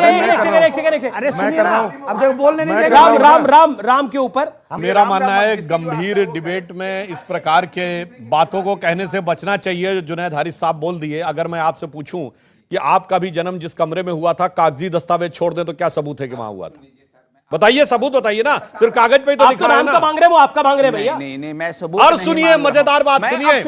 सुनिए ना, अब देखो बोलने नहीं देगा। राम राम राम राम के ऊपर मेरा मानना है गंभीर डिबेट में इस प्रकार के बातों को कहने से बचना चाहिए। जुनैद हारिस साहब बोल दिए। अगर मैं आपसे पूछूं कि आपका भी जन्म जिस कमरे में हुआ था, कागजी दस्तावेज छोड़ दें तो क्या सबूत है कि वहां हुआ था? बताइए, सबूत बताइए ना, सिर्फ कागज पे ही तो लिखा है ना। का मांग रहे, वो आपका मांग रहे भैया। नहीं, मैं सबूत और नहीं सुनिए, मांग रहा मजेदार बात हूं। सुनिए।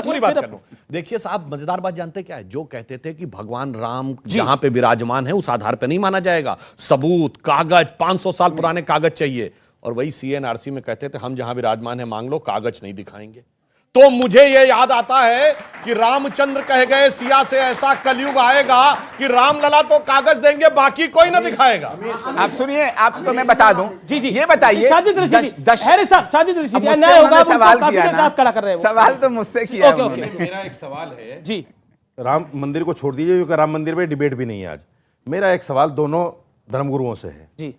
पूरी बात कर लो। देखिए साहब, मजेदार बात जानते क्या है? जो कहते थे कि भगवान राम जहां पे विराजमान है उस आधार पे नहीं माना जाएगा, सबूत, कागज, 500 साल पुराने कागज चाहिए। और वही सीएनआरसी में कहते थे हम जहां विराजमान है मांग लो, कागज नहीं दिखाएंगे। तो मुझे यह याद आता है कि रामचंद्र कह गए, सिया से ऐसा कलयुग आएगा कि रामलला तो कागज देंगे, बाकी कोई ना दिखाएगा। आप सुनिए, आपको मैं बता दूं। जी जी, ये बताइए, साजिद रशीदी अन्याय होगा, सवाल काफी किया देर साथ खड़ा कर रहे हैं। सवाल तो मुझसे किया। ओके। मेरा एक सवाल है जी, राम मंदिर को छोड़ दीजिए, क्योंकि राम मंदिर पे डिबेट भी नहीं है आज। मेरा एक सवाल दोनों धर्मगुरुओं से है। जी,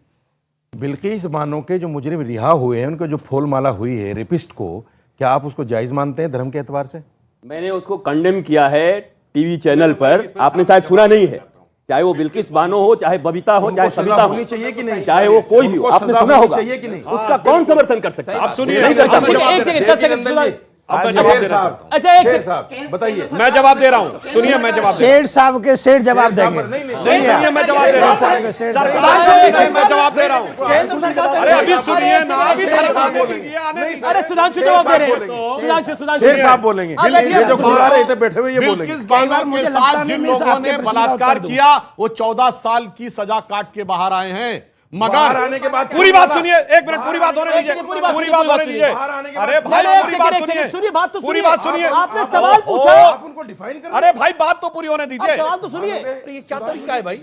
बिल्किस बानो के जो मुजरिम रिहा हुए हैं, उनको जो फूल माला हुई है रेपिस्ट को, क्या आप उसको जायज मानते हैं धर्म के एतबार से? मैंने उसको कंडेम किया है टीवी चैनल पर, आपने शायद सुना नहीं है। चाहे वो बिल्किस बानो हो, चाहे बबिता हो, चाहे सविता हो, होनी चाहिए कि नहीं? चाहे वो कोई भी हो, आपने सुना होगा। चाहिए कि नहीं? उसका कौन समर्थन कर सकता है? आप सुनिए, नहीं करता। एक सेकंड, 10 सेकंड सुना। अब मैं जवाब देना चाहता हूं। अच्छा, एक शेर साहब बताइए। मैं जवाब दे रहा हूं, सुनिए, मैं जवाब दे रहा शेर साहब के शेर जवाब देंगे। हूं। सुनिए, मैं जवाब दे रहा हूं। सरकार से मैं जवाब दे रहा हूं। अरे अभी सुनिए ना, अभी आने दीजिए, आने दीजिए। अरे सुधांशु जवाब दे रहे हैं। सुधांशु शेर साहब बोलेंगे, ये जो बुला रहे थे बैठे हुए, ये बोलेंगे। बिल्किस बानो के साथ जिन लोगों ने बलात्कार किया वो 14 साल की सजा काट के बाहर आए हैं। मगर आने के बाद पूरी बात सुनिए, एक मिनट, पूरी बात होने दीजिए, पूरी बात होने दीजिए। अरे भाई पूरी बात सुनिए, बात तो पूरी बात सुनिए। आपने सवाल पूछा, आप उनको डिफाइन कर। अरे भाई बात तो पूरी होने दीजिए। सवाल तो सुनिए। ये क्या तरीका है भाई?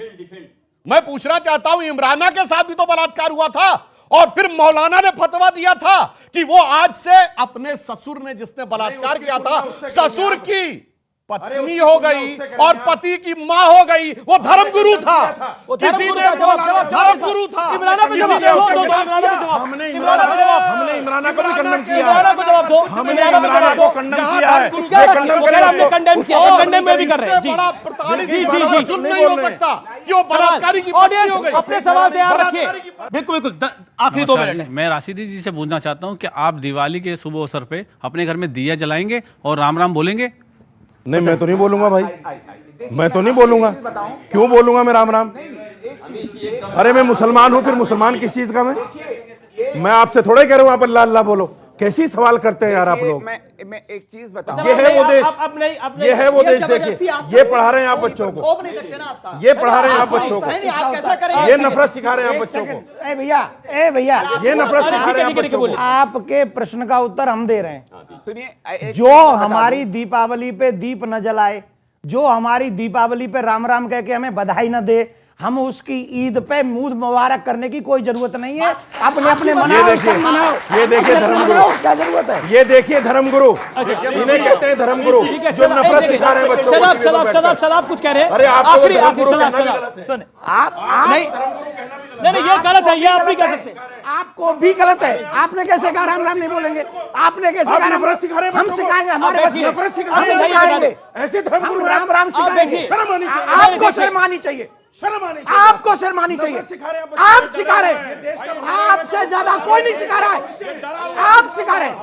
मैं पूछना चाहता हूं, इमराना के साथ भी तो बलात्कार हुआ था और फिर मौलाना ने फतवा दिया था कि वो आज से अपने ससुर ने जिसने बलात्कार किया था, ससुर की पत्नी हो गई और पति की मां हो गई, वो धर्मगुरु था। किसी ने धर्मगुरु था, हमने इमराना को भी कंडेम किया है। हमने इमराना को कंडेम किया है। कंडेम किया, कंडेम में भी कर रहे हैं। जी बड़ा प्रताड़ित जी जी जी, नहीं हो सकता कि वो बलात्कारी की पत्नी हो गई। अपने सवाल तैयार रखिए। बिल्कुल बिल्कुल, आखिरी 2 मिनट। मैं राशिदी जी से पूछना चाहता हूं कि आप दिवाली के शुभ अवसर पे अपने घर में दिया जलाएंगे और राम राम बोलेंगे? नहीं, मैं तो नहीं बोलूंगा भाई, मैं तो नहीं बोलूंगा। क्यों बोलूंगा मैं राम राम? अरे मैं मुसलमान हूं, फिर मुसलमान किस चीज का? मैं आपसे थोड़े कह रहा हूं आप अल्लाह अल्लाह बोलो। कैसी सवाल करते हैं यार आप लोग। मैं एक चीज बताऊं। ये है वो देश, ये है वो देश। देखिए, ये पढ़ा रहे हैं आप बच्चों को, ये पढ़ा रहे हैं आप बच्चों को, ये नफरत सिखा रहे हैं आप बच्चों को। ए भैया, ये नफरत सिखा रहे हैं आप बच्चों को। आपके प्रश्न का उत्तर हम दे रहे हैं। सुनिए, जो हमारी दीपावली पे दीप न जलाए, जो हमारी दीपावली पे राम राम कह के हमें बधाई न दे, हम उसकी ईद पे मूड मुबारक करने की कोई जरूरत नहीं है। अपने अपने मनाओ, ये देखिए धर्मगुरु, क्या जरूरत है? ये देखिए धर्मगुरु, इन्हें कहते हैं धर्मगुरु, जो नफरत सिखा रहे हैं बच्चों को। शदाब कुछ कह रहे हैं। अरे आखिरी आप सुन, आप नहीं, ये गलत है, ये आप नहीं कह सकते। आपको भी गलत है। आपने कैसे कहा राम राम नहीं बोलेंगे? आपने कैसे कहा नफरत सिखा रहे हैं? हम सिखाएंगे, हमारे बच्चे नफरत सिखा रहे हैं। ऐसे धर्मगुरु राम राम सिखाएंगे। शर्म आनी चाहिए। आपको शर्म आनी चाहिए, शर्म आनी चाहिए। आपको शर्म आनी चाहिए। आप सिखा रहे हैं, आपसे ज्यादा कोई नहीं सिखा रहा है। आप सिखा रहे हैं,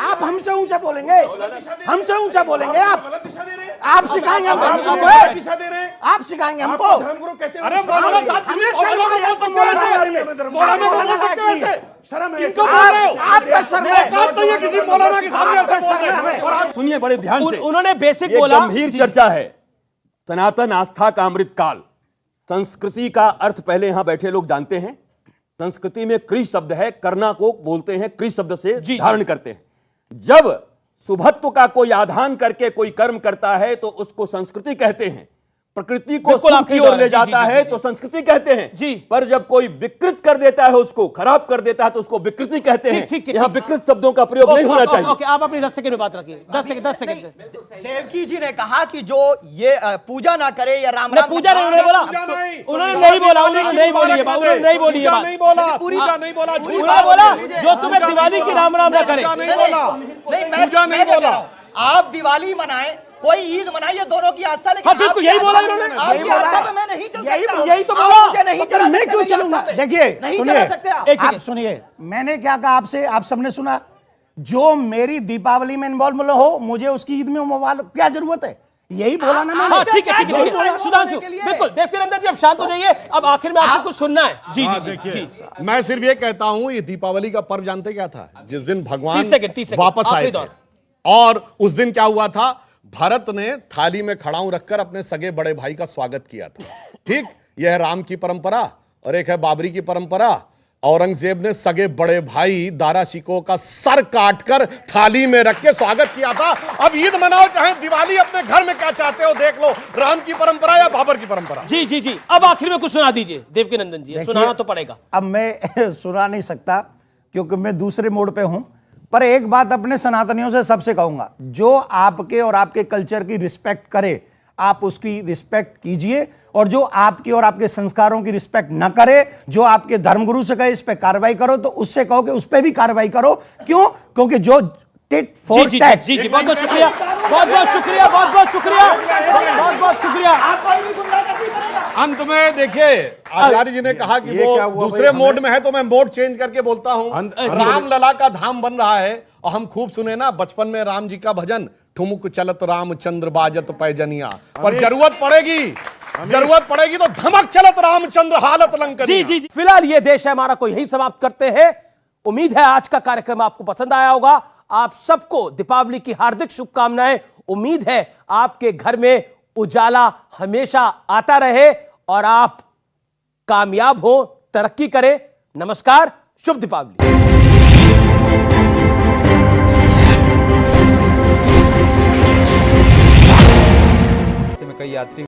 आप हमसे ऊंचे बोलेंगे, हमसे ऊंचा बोलेंगे। आप सिखाएंगे हमको, आप सिखाएंगे हमको। अरे सुनिए बड़े ध्यान से, उन्होंने बेसिक ये बोला। गंभीर चर्चा है। सनातन आस्था का अमृत काल, संस्कृति का अर्थ पहले यहां बैठे लोग जानते हैं। संस्कृति में क्रि शब्द है, करना को बोलते हैं, क्रि शब्द से धारण करते हैं। जब शुभत्व का कोई आधान करके कोई कर्म करता है तो उसको संस्कृति कहते हैं। प्रकृति को बिल्कुल सुख आखिरी की ओर दौर ले है। जी, जाता जी, जी, है जी, तो संस्कृति कहते हैं जी। पर जब कोई विकृत कर देता है, उसको खराब कर देता है, तो उसको विकृति कहते हैं। ठीक है, यहाँ ठीक। विकृत शब्दों का प्रयोग नहीं होना चाहिए। ओके, आप अपनी 10 सेकंड में बात रखिए। 10 सेकंड। देवकी जी ने कहा कि जो ये पूजा ना करे या राम नहीं, पूजा नहीं, उन्होंने बोला उन्होंने नहीं बोला उन्होंने नहीं बोली है बात, उन्होंने नहीं बोली है बात, नहीं बोला, पूजा नहीं बोला, झूठ उन्होंने बोला जो तुम्हें दिवाली की राम राम ना करे। नहीं बोला, नहीं पूजा नहीं बोला। आप दिवाली मनाएं, कोई ईद मनाइए, दोनों की आस्था, लेकिन हाँ, बिल्कुल, यही बोला इन्होंने। आपकी आस्था पे मैं नहीं चल सकता। यही तो आप बोला। मुझे नहीं चला मैं सकते क्यों मेरी चलूंगा? आस्था पे। देखिए, नहीं सुनिए, चला सकते आप। एक आप सेकंड। सुनिए, मैंने क्या कहा आपसे, आप सबने सुना। जो मेरी दीपावली में इन्वॉल्व हो, मुझे उसकी ईद में इन्वॉल्व क्या जरूरत है? यही बोला ना मैंने। हाँ, ठीक है, ठीक है। सुधांशु, बिल्कुल। देवकी नंदन जी, अब शांत हो जाइए। अब आखिर में आपको कुछ सुनना है। जी जी जी जी। मैं सिर्फ ये कहता हूं, ये दीपावली का पर्व जानते क्या था? जिस दिन भगवान 30 सेकंड, वापस आए आखिरी थे। दौर। और उस दिन क्या हुआ था? भरत ने थाली में खड़ाऊ रखकर अपने सगे बड़े भाई का स्वागत किया था। ठीक, यह है राम की परंपरा। और एक है बाबरी की परंपरा। औरंगजेब ने सगे बड़े भाई दारा शिकोह का सर काटकर थाली में रख के स्वागत किया था। अब ईद मनाओ चाहे दिवाली, अपने घर में क्या चाहते हो देख लो, राम की परंपरा या बाबर की परंपरा। जी जी जी। अब आखिर में कुछ सुना दीजिए देवकी नंदन जी, सुनाना तो पड़ेगा। अब मैं सुना नहीं सकता क्योंकि मैं दूसरे मोड पे हूं, पर एक बात अपने सनातनियों से सबसे कहूंगा, जो आपके और आपके कल्चर की रिस्पेक्ट करे, आप उसकी रिस्पेक्ट कीजिए, और जो आपकी और आपके संस्कारों की रिस्पेक्ट न करे, जो आपके धर्मगुरु से कहे इस पे कार्रवाई करो, तो उससे कहो कि उस पे भी कार्रवाई करो। क्यों? क्योंकि जो टिट फॉर जी टैट। जी जी, बहुत बहुत शुक्रिया, बहुत बहुत शुक्रिया, बहुत बहुत शुक्रिया, बहुत बहुत शुक्रिया। अंत में देखिए, आचार्य जी ने कहा कि ये क्या वो हुआ दूसरे भाई? मोड में है, तो मैं मोड चेंज करके बोलता हूं। राम लला का धाम बन रहा है, और हम खूब सुने ना बचपन में राम जी का भजन, ठुमुक चलत रामचंद्र बाजत पैजनिया। पर जरूरत पड़ेगी तो धमक चलत रामचंद्र हालत लंकनिया। जी जी जी। फिलहाल ये देश है हमारा को यही समाप्त करते हैं। उम्मीद है आज का कार्यक्रम आपको पसंद आया होगा। आप सबको दीपावली की हार्दिक शुभकामनाएं। उम्मीद है आपके घर में उजाला हमेशा आता रहे और आप कामयाब हो, तरक्की करें। नमस्कार, शुभ दीपावली। कई यात्री